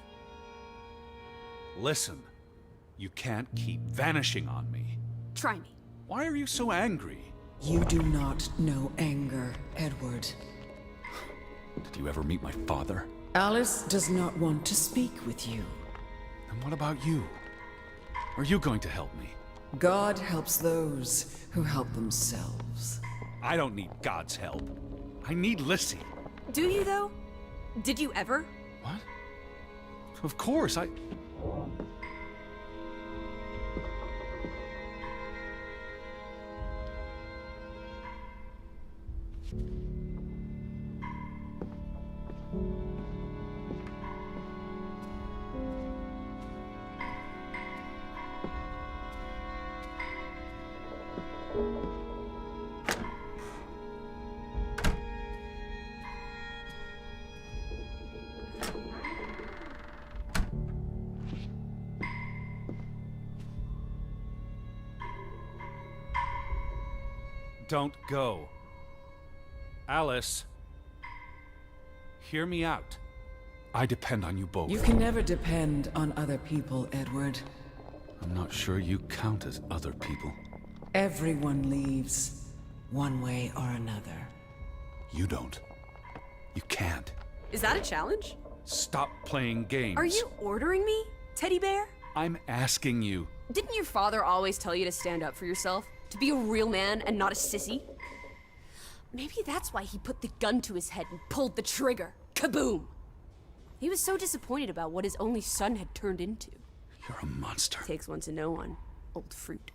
Listen. You can't keep vanishing on me.
Try me.
Why are you so angry?
You do not know anger, Edward.
Did you ever meet my father?
Alice does not want to speak with you.
And what about you? Are you going to help me?
God helps those who help themselves.
I don't need God's help. I need Lissie.
Do you, though? Did you ever?
What? Of course, I... Don't go. Alice, hear me out. I depend on you both.
You can never depend on other people, Edward.
I'm not sure you count as other people.
Everyone leaves, one way or another.
You don't. You can't.
Is that a challenge?
Stop playing games.
Are you ordering me, teddy bear?
I'm asking you.
Didn't your father always tell you to stand up for yourself? To be a real man and not a sissy? Maybe that's why he put the gun to his head and pulled the trigger. Kaboom! He was so disappointed about what his only son had turned into.
You're a monster.
Takes one to know one. Old fruit.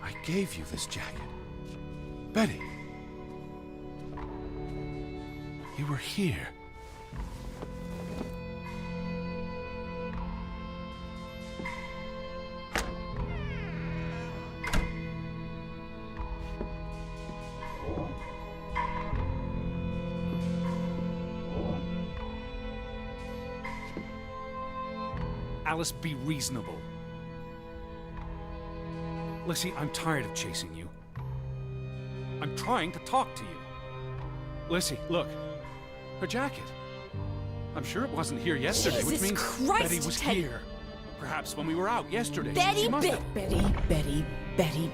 I gave you this jacket. Betty. You were here. Alice, be reasonable. Lissie, I'm tired of chasing you. I'm trying to talk to you. Lissie, look. Her jacket. I'm sure it wasn't here yesterday, which
Jesus
means
Christ,
Betty was
Teddy.
here. Perhaps when we were out yesterday.
Betty
She must
Bit.
have-
Betty.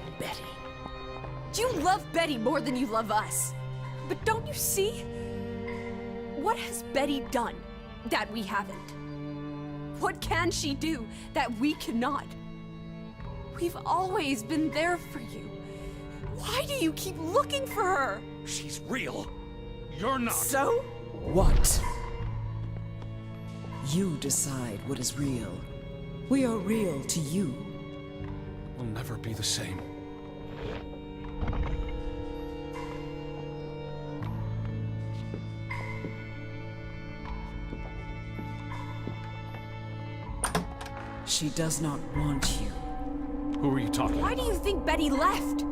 You love Betty more than you love us. But don't you see? What has Betty done that we haven't? What can she do that we cannot? We've always been there for you. Why do you keep looking for her?
She's real. You're not.
So?
What? You decide what is real. We are real to you.
We'll never be the same.
She does not want you.
Who are you talking
Why
about?
do you think Betty left?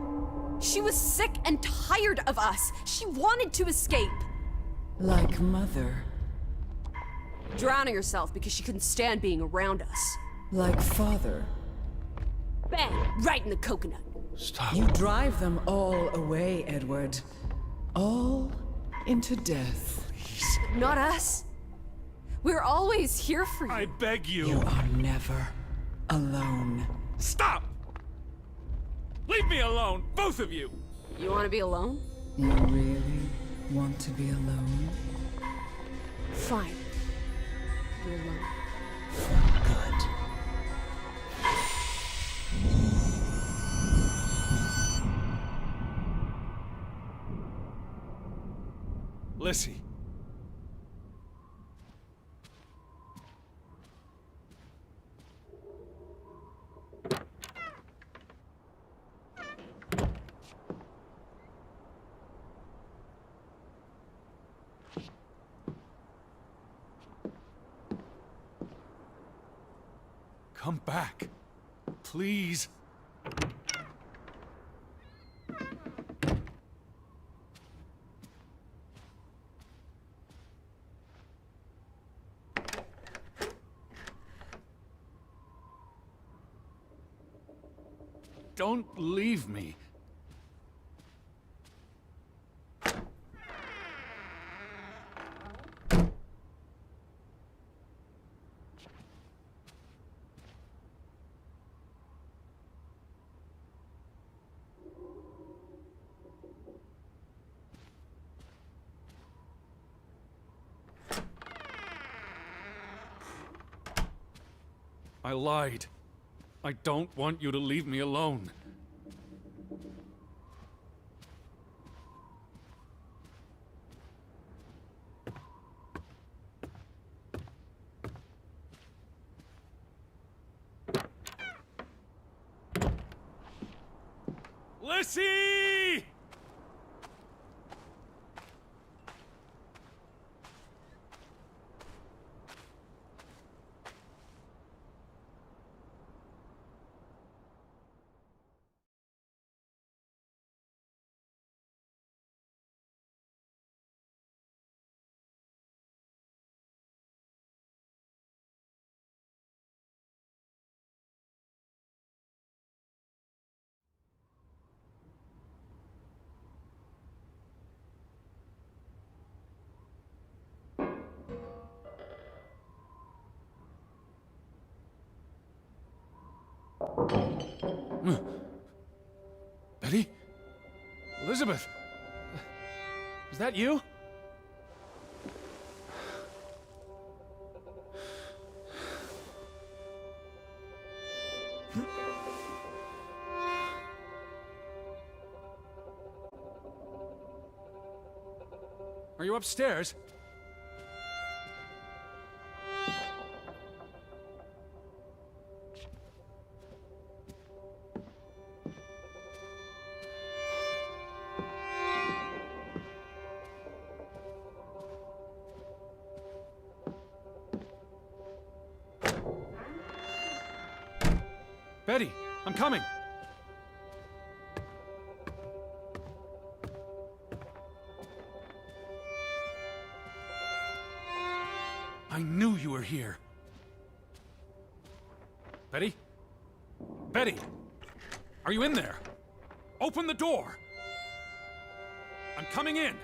She was sick and tired of us. She wanted to escape.
Like Mother.
Drowning herself because she couldn't stand being around us.
Like Father.
Bang! Right in the coconut.
Stop.
You drive them all away, Edward. All into death.
But not us. We're always here for you.
I beg you.
You are never alone.
Stop! Leave me alone, both of you!
You want to be alone?
You really want to be alone?
Fine. You're alone.
Good.
Lissie. Come back. Please. Don't leave me. I lied. I don't want you to leave me alone. Lissie! Betty? Elizabeth? Is that you? Are you upstairs? Betty, I'm coming. I knew you were here. Betty? Betty! Are you in there? Open the door! I'm coming in!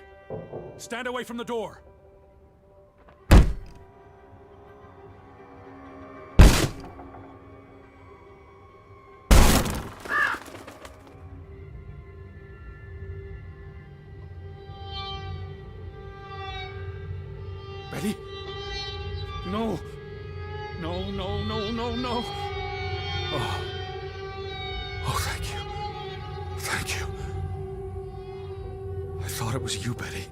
Stand away from the door! Betty? No. No, no, no, no, no. Oh. Oh, thank you. Thank you. I thought it was you, Betty.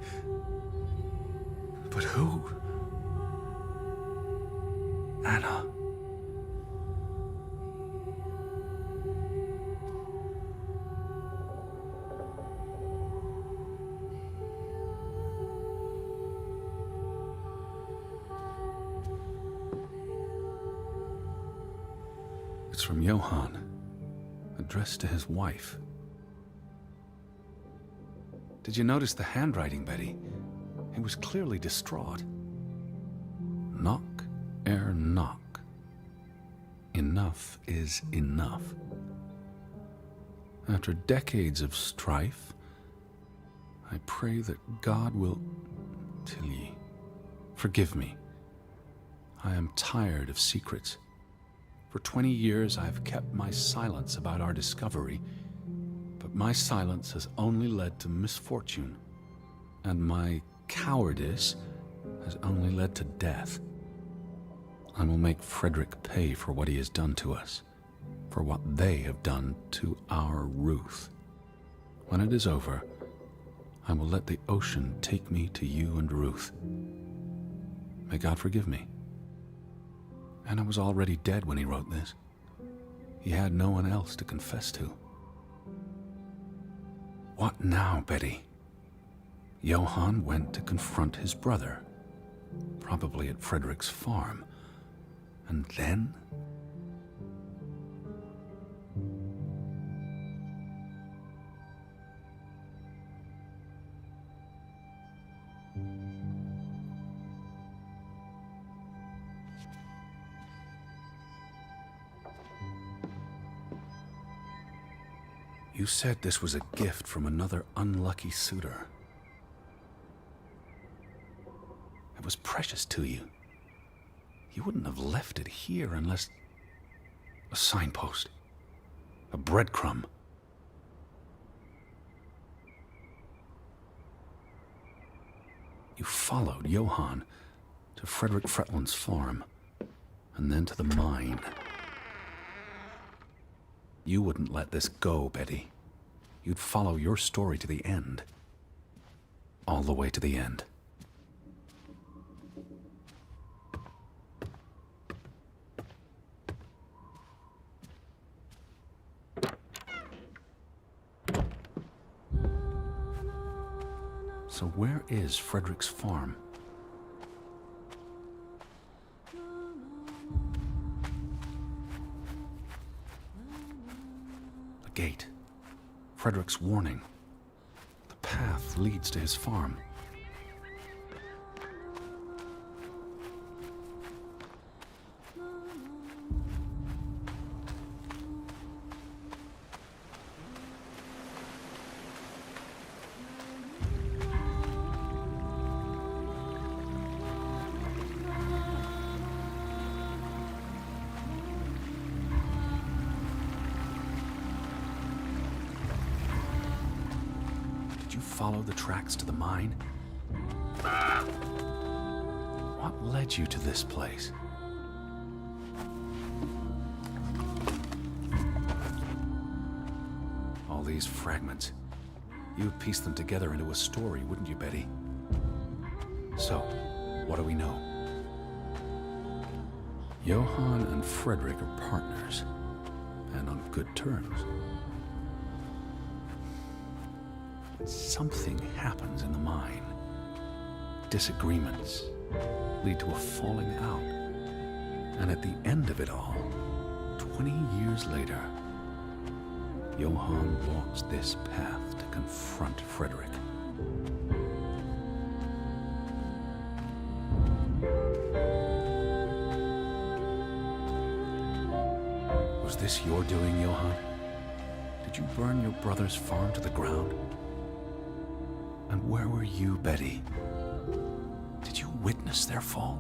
But who? Anna. It's from Johann, addressed to his wife. Did you notice the handwriting, Betty? He was clearly distraught. Knock ere knock. Enough is enough. After decades of strife, I pray that God will... Tilly, forgive me. I am tired of secrets. For 20 years, I've kept my silence about our discovery, but my silence has only led to misfortune, and my cowardice has only led to death. I will make Frederick pay for what he has done to us, for what they have done to our Ruth. When it is over, I will let the ocean take me to you and Ruth. May God forgive me. Anna was already dead when he wrote this. He had no one else to confess to. What now, Betty? Johann went to confront his brother, probably at Frederick's farm. And then? You said this was a gift from another unlucky suitor. It was precious to you. You wouldn't have left it here unless... a signpost. A breadcrumb. You followed Johann to Frederick Fretland's farm, and then to the mine. You wouldn't let this go, Betty. You'd follow your story to the end. All the way to the end. So where is Frederick's farm? The gate. Frederick's warning. The path leads to his farm. follow the tracks to the mine? What led you to this place? All these fragments. You'd piece them together into a story, wouldn't you, Betty? So, what do we know? Johann and Frederick are partners, and on good terms. But something happens in the mine. Disagreements lead to a falling out. And at the end of it all, 20 years later, Johann walks this path to confront Frederick. Was this your doing, Johann? Did you burn your brother's farm to the ground? And where were you, Betty? Did you witness their fall?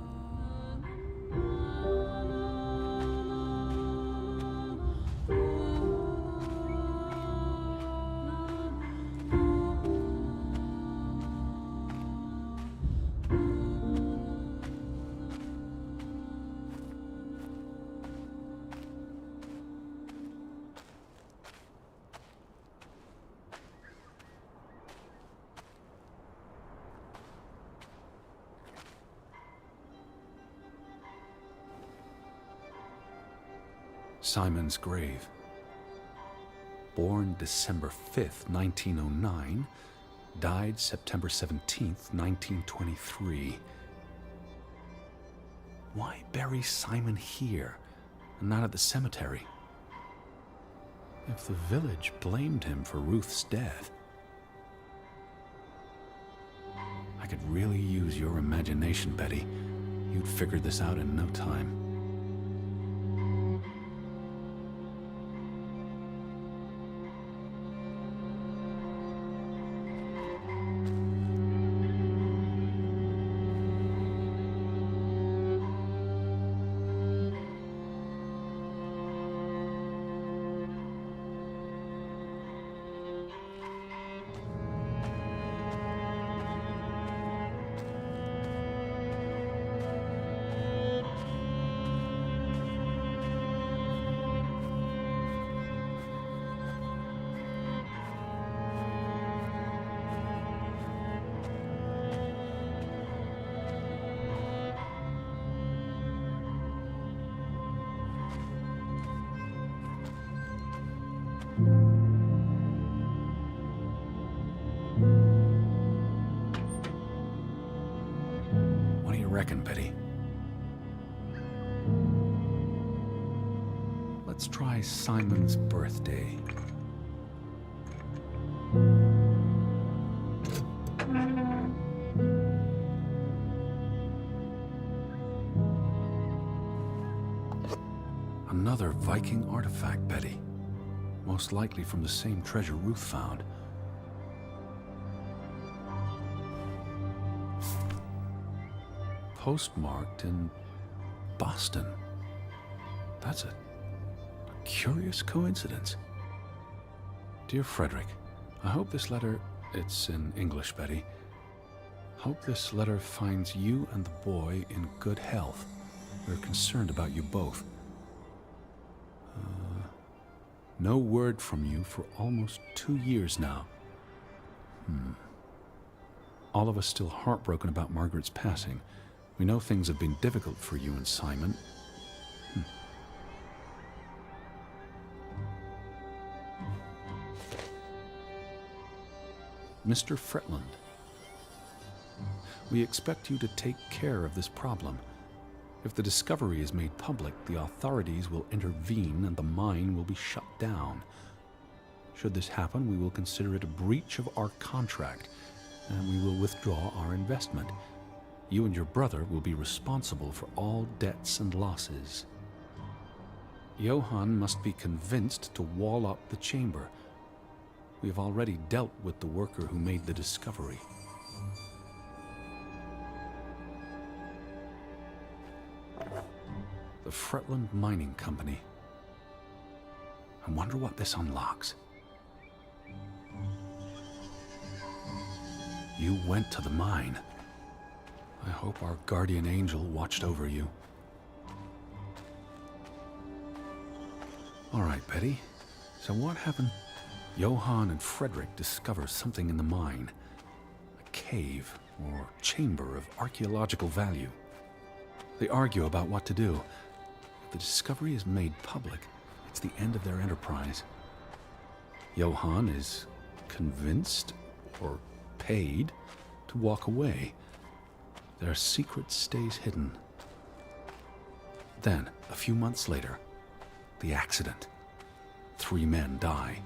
Simon's grave. Born December 5th, 1909, died September 17th, 1923. Why bury Simon here and not at the cemetery? If the village blamed him for Ruth's death, I could really use your imagination, Betty. You'd figured this out in no time. What do you reckon, Betty? Let's try Simon's birthday. Another Viking artifact, Betty. Most likely from the same treasure Ruth found. Postmarked in Boston. That's a curious coincidence. Dear Frederick, I hope this letter, it's in English, Betty. Hope this letter finds you and the boy in good health. We're concerned about you both. No word from you for almost 2 years now. All of us still heartbroken about Margaret's passing. We know things have been difficult for you and Simon. Mr. Fretland, we expect you to take care of this problem. If the discovery is made public, the authorities will intervene and the mine will be shut down. Should this happen, we will consider it a breach of our contract, and we will withdraw our investment. You and your brother will be responsible for all debts and losses. Johann must be convinced to wall up the chamber. We have already dealt with the worker who made the discovery. The Fretland Mining Company. I wonder what this unlocks. You went to the mine. I hope our guardian angel watched over you. All right, Betty. So what happened? Johann and Frederick discover something in the mine. A cave or chamber of archaeological value. They argue about what to do. If the discovery is made public, it's the end of their enterprise. Johann is convinced, or paid, to walk away. Their secret stays hidden. Then, a few months later, the accident. 3 men die.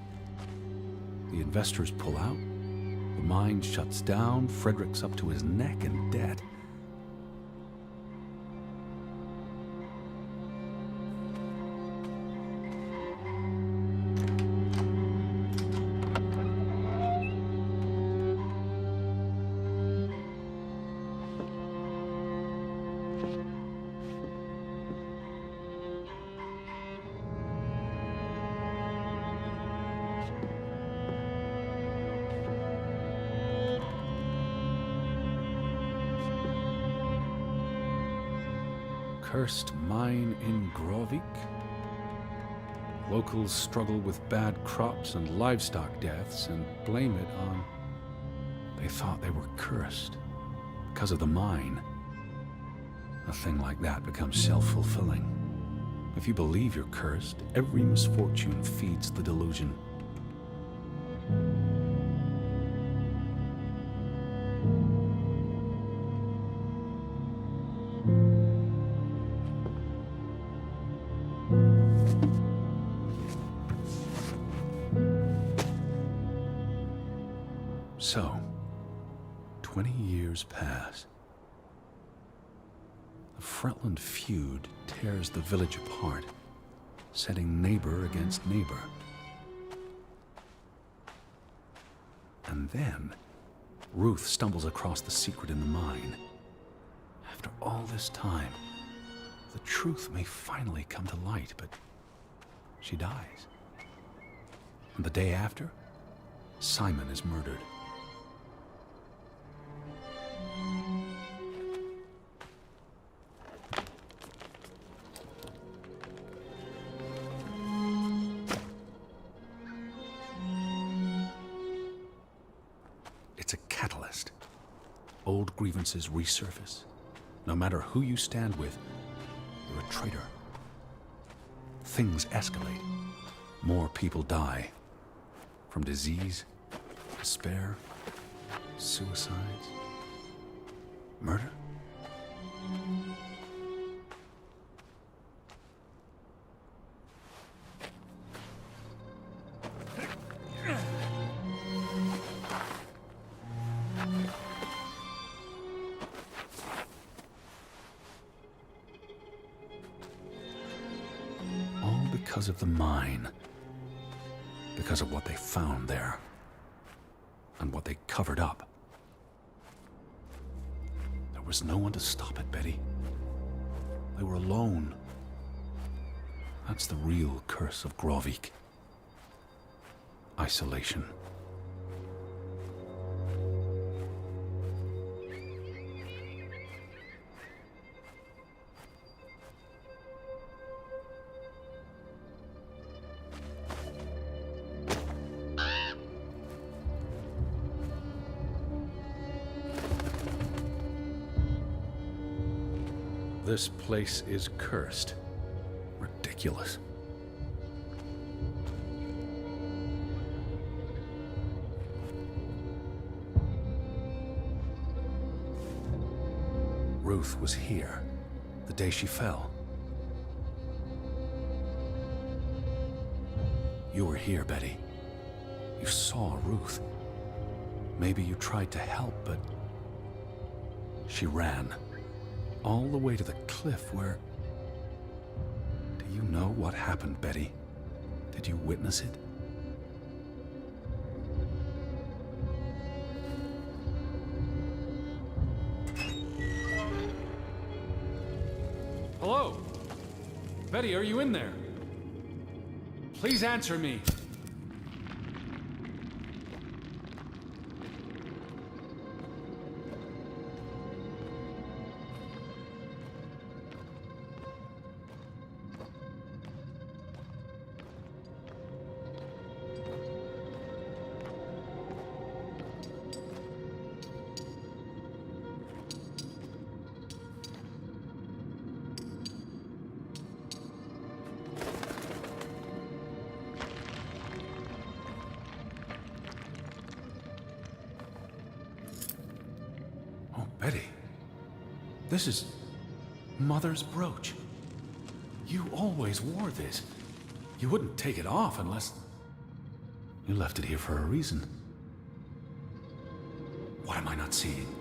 The investors pull out. The mine shuts down. Frederick's up to his neck in debt. Cursed mine in Grovik. Locals struggle with bad crops and livestock deaths and blame it on... They thought they were cursed because of the mine. A thing like that becomes self-fulfilling. If you believe you're cursed, every misfortune feeds the delusion. So, 20 years pass. The Fretland feud tears the village apart, setting neighbor against neighbor. And then, Ruth stumbles across the secret in the mine. After all this time, the truth may finally come to light, but she dies. And the day after, Simon is murdered. It's a catalyst. Old grievances resurface. No matter who you stand with, you're a traitor. Things escalate. More people die. From disease, despair, suicides, murder. All because of the mine. Because of what they found there. And what they covered up. There was no one to stop it, Betty. They were alone. That's the real curse of Grovik. Isolation. This place is cursed. Ridiculous. Ruth was here the day she fell. You were here, Betty. You saw Ruth. Maybe you tried to help, but she ran. All the way to the cliff where... Do you know what happened, Betty? Did you witness it?
Hello? Betty, are you in there? Please answer me.
Betty, this is Mother's brooch. You always wore this. You wouldn't take it off unless... You left it here for a reason. What am I not seeing?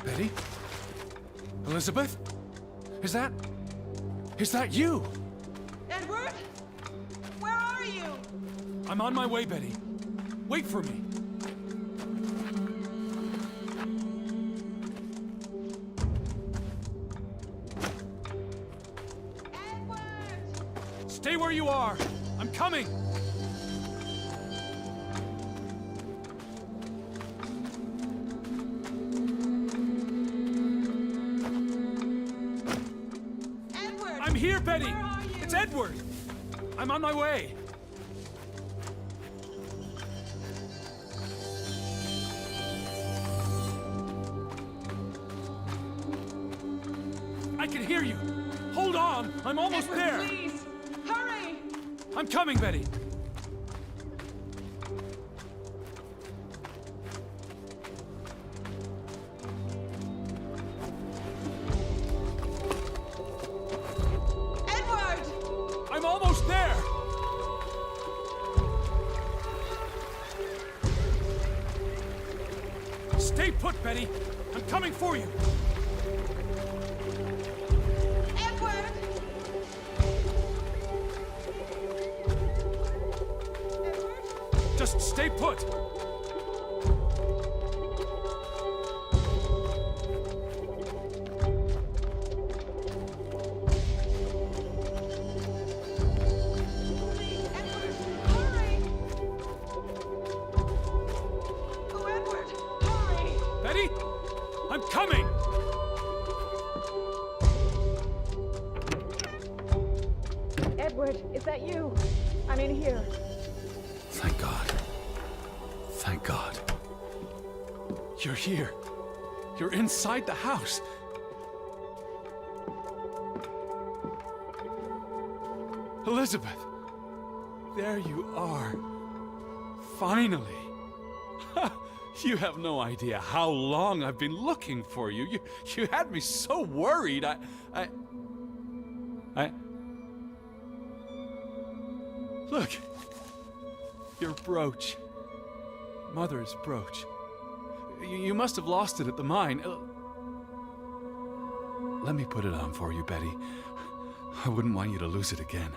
Betty? Elizabeth? Is that you?
Edward? Where are you?
I'm on my way, Betty. Wait for me.
Edward!
Stay where you are. I'm coming.
Edward!
I'm here, Betty.
Where are you?
It's Edward. I'm on my way. I can hear you. Hold on. I'm almost
Edward,
there.
please! Hurry!
I'm coming, Betty.
Edward!
I'm almost there. Stay put, Betty. I'm coming for you.
Edward!
Just stay put.
Edward! Hurry!
Oh, Edward! Hurry!
Betty, I'm coming.
Edward, is that you? I'm in here.
Thank God. Thank God.
You're here. You're inside the house. Elizabeth, there you are. Finally. You have no idea how long I've been looking for you. You had me so worried. Look. Your brooch. Mother's brooch. You must have lost it at the mine. Let me put it on for you, Betty. I wouldn't want you to lose it again.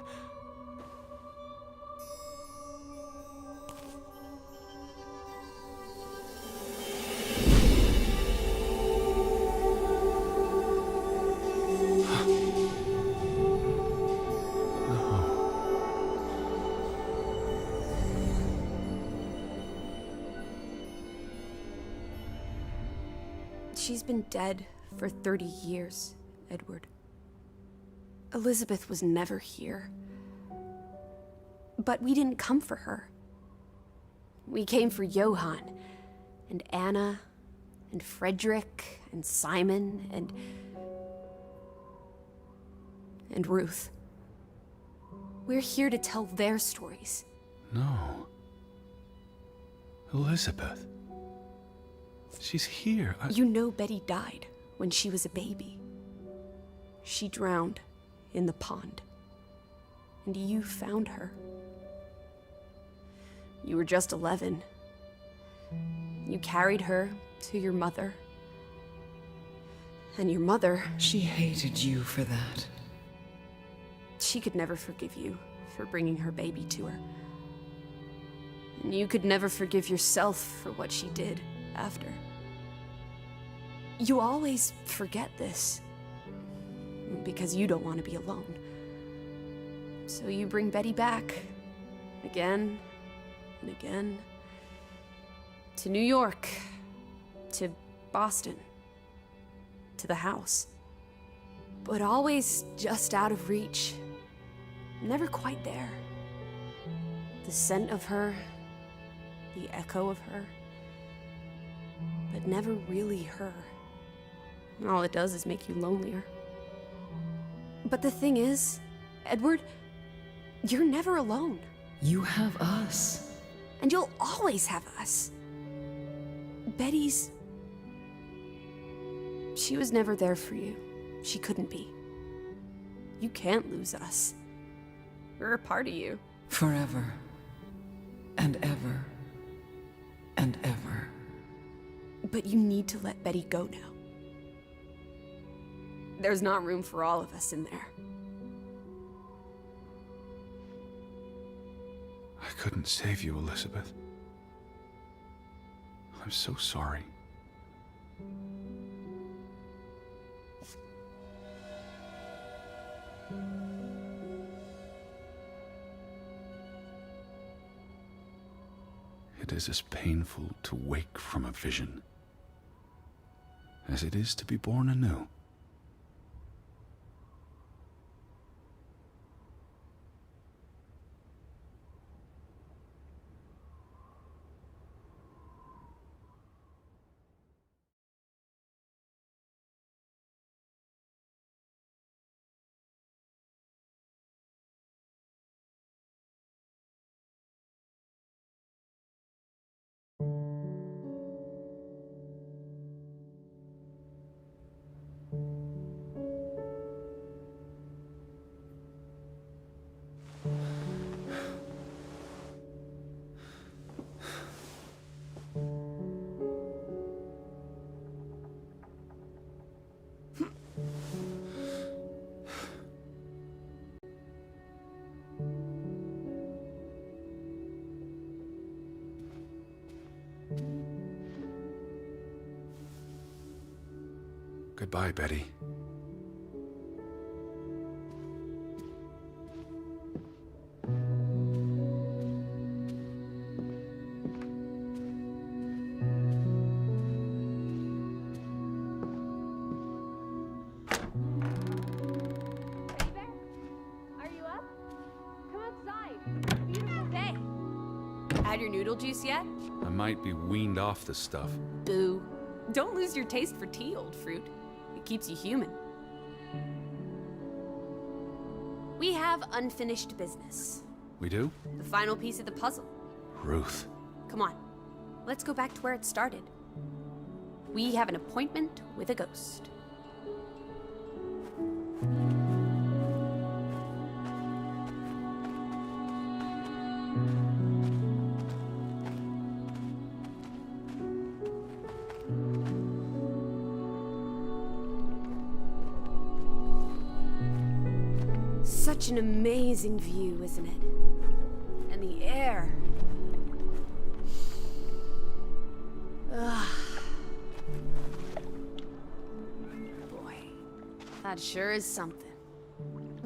She's been dead for 30 years, Edward. Elizabeth was never here. But we didn't come for her. We came for Johann, and Anna, and Frederick, and Simon, and Ruth. We're here to tell their stories.
No. Elizabeth. She's here.
You know Betty died when she was a baby. She drowned in the pond. And you found her. You were just 11. You carried her to your mother. And your mother...
She hated you for that.
She could never forgive you for bringing her baby to her. And you could never forgive yourself for what she did after. You always forget this. Because you don't want to be alone. So you bring Betty back. Again and again. To New York. To Boston. To the house. But always just out of reach. Never quite there. The scent of her. The echo of her. But never really her. All it does is make you lonelier. But the thing is, Edward, you're never alone.
You have us.
And you'll always have us. Betty's... She was never there for you. She couldn't be. You can't lose us. We're a part of you.
Forever. And ever. And ever.
But you need to let Betty go now. There's not room for all of us in there.
I couldn't save you, Elizabeth. I'm so sorry. It is as painful to wake from a vision as it is to be born anew. Goodbye, Betty.
Teddy Bear, are you up? Come outside. It's a beautiful day.
Had your noodle juice yet?
I might be weaned off the stuff.
Boo. Don't lose your taste for tea, old fruit. It keeps you human. We have unfinished business.
We do?
The final piece of the puzzle.
Ruth.
Come on. Let's go back to where it started. We have an appointment with a ghost. Such an amazing view, isn't it? And the air. Ugh. Boy, that sure is something.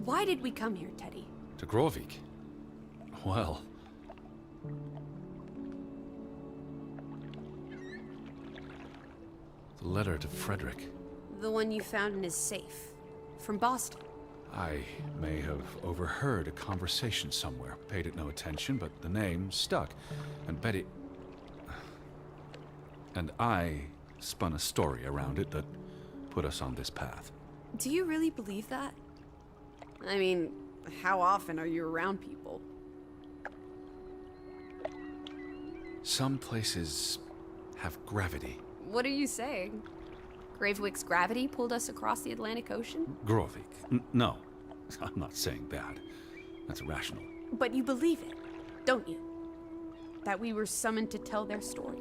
Why did we come here, Teddy?
To Grovik? Well... the letter to Frederick.
The one you found in his safe. From Boston.
I may have overheard a conversation somewhere. Paid it no attention, but the name stuck. And Betty... and I spun a story around it that put us on this path.
Do you really believe that? I mean, how often are you around people?
Some places have gravity.
What are you saying? Gravewick's gravity pulled us across the Atlantic Ocean?
Grovik. No, I'm not saying that. That's irrational.
But you believe it, don't you? That we were summoned to tell their story.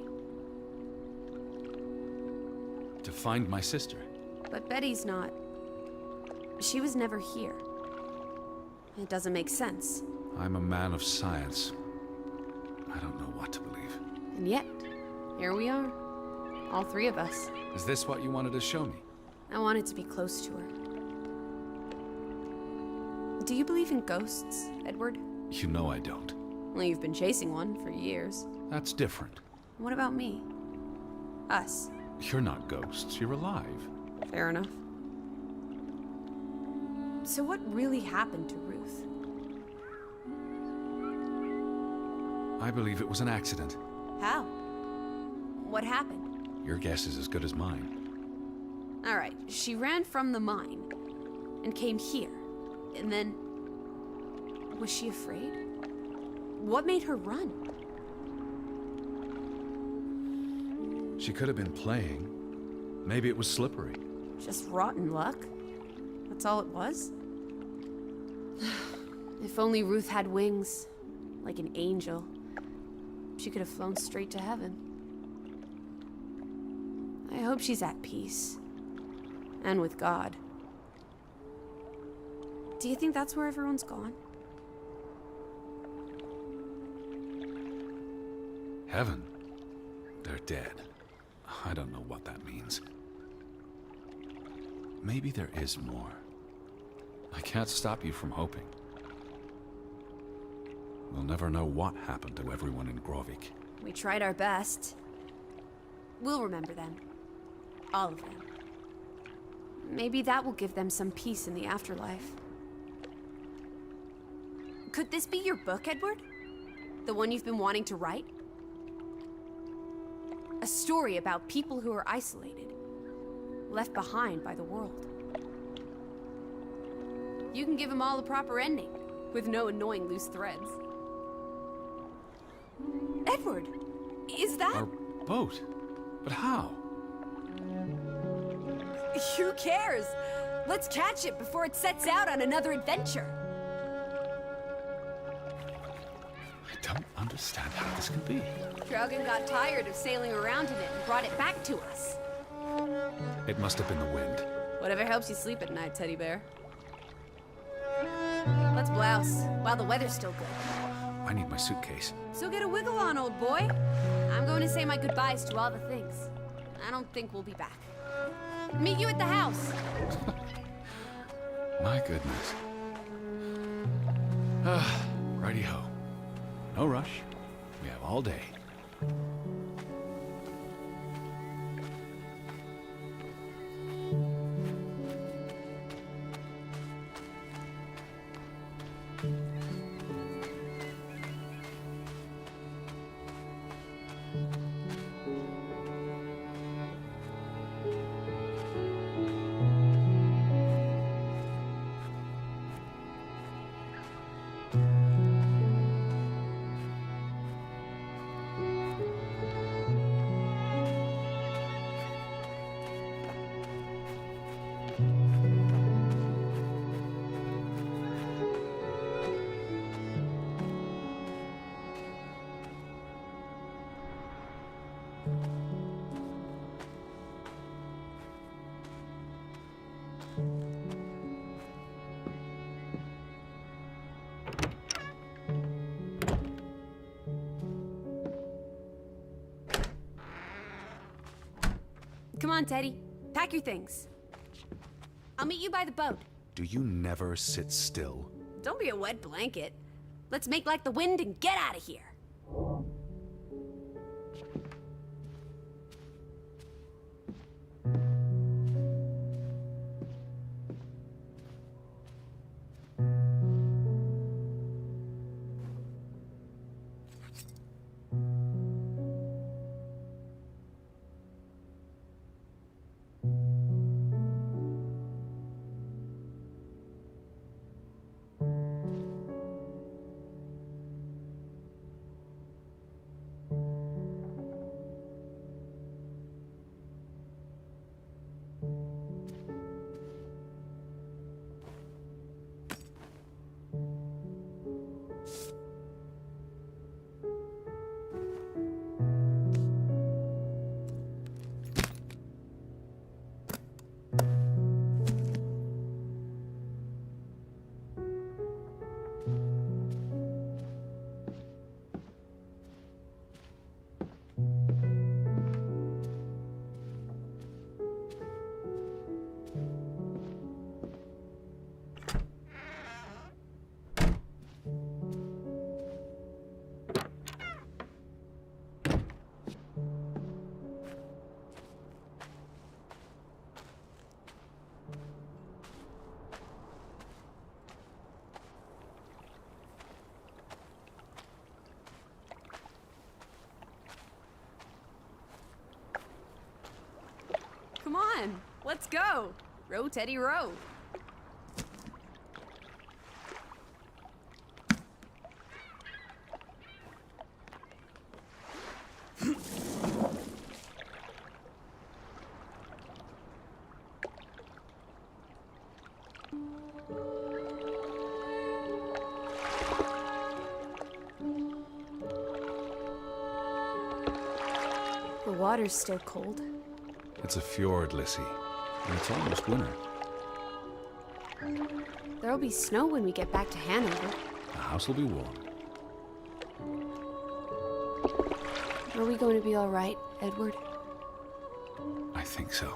To find my sister.
But Betty's not. She was never here. It doesn't make sense.
I'm a man of science. I don't know what to believe.
And yet, here we are. All three of us.
Is this what you wanted to show me?
I wanted to be close to her. Do you believe in ghosts, Edward?
You know I don't.
Well, you've been chasing one for years.
That's different.
What about me? Us.
You're not ghosts, you're alive.
Fair enough. So what really happened to Ruth?
I believe it was an accident.
How? What happened?
Your guess is as good as mine.
All right, she ran from the mine and came here. And then... was she afraid? What made her run?
She could have been playing. Maybe it was slippery.
Just rotten luck? That's all it was? If only Ruth had wings, like an angel. She could have flown straight to heaven. I hope she's at peace. And with God. Do you think that's where everyone's gone?
Heaven? They're dead. I don't know what that means. Maybe there is more. I can't stop you from hoping. We'll never know what happened to everyone in Grovik.
We tried our best. We'll remember them. All of them. Maybe that will give them some peace in the afterlife. Could this be your book, Edward? The one you've been wanting to write? A story about people who are isolated, left behind by the world. You can give them all a proper ending, with no annoying loose threads. Edward, is that...
Our boat? But how?
Who cares? Let's catch it before it sets out on another adventure.
I don't understand how this can be.
Draugen got tired of sailing around in it and brought it back to us.
It must have been the wind.
Whatever helps you sleep at night, teddy bear. Let's blouse, while the weather's still good.
I need my suitcase.
So get a wiggle on, old boy. I'm going to say my goodbyes to all the things. I don't think we'll be back. Meet you at the house.
My goodness. Righty-ho. No rush. We have all day.
Come on, Teddy. Pack your things. I'll meet you by the boat.
Do you never sit still?
Don't be a wet blanket. Let's make like the wind and get out of here. on, let's go. Row, Teddy, row. The water's still cold.
It's a fjord, Lissie, and it's almost winter.
There'll be snow when we get back to Hanover.
The house will be warm.
Are we going to be all right, Edward?
I think so.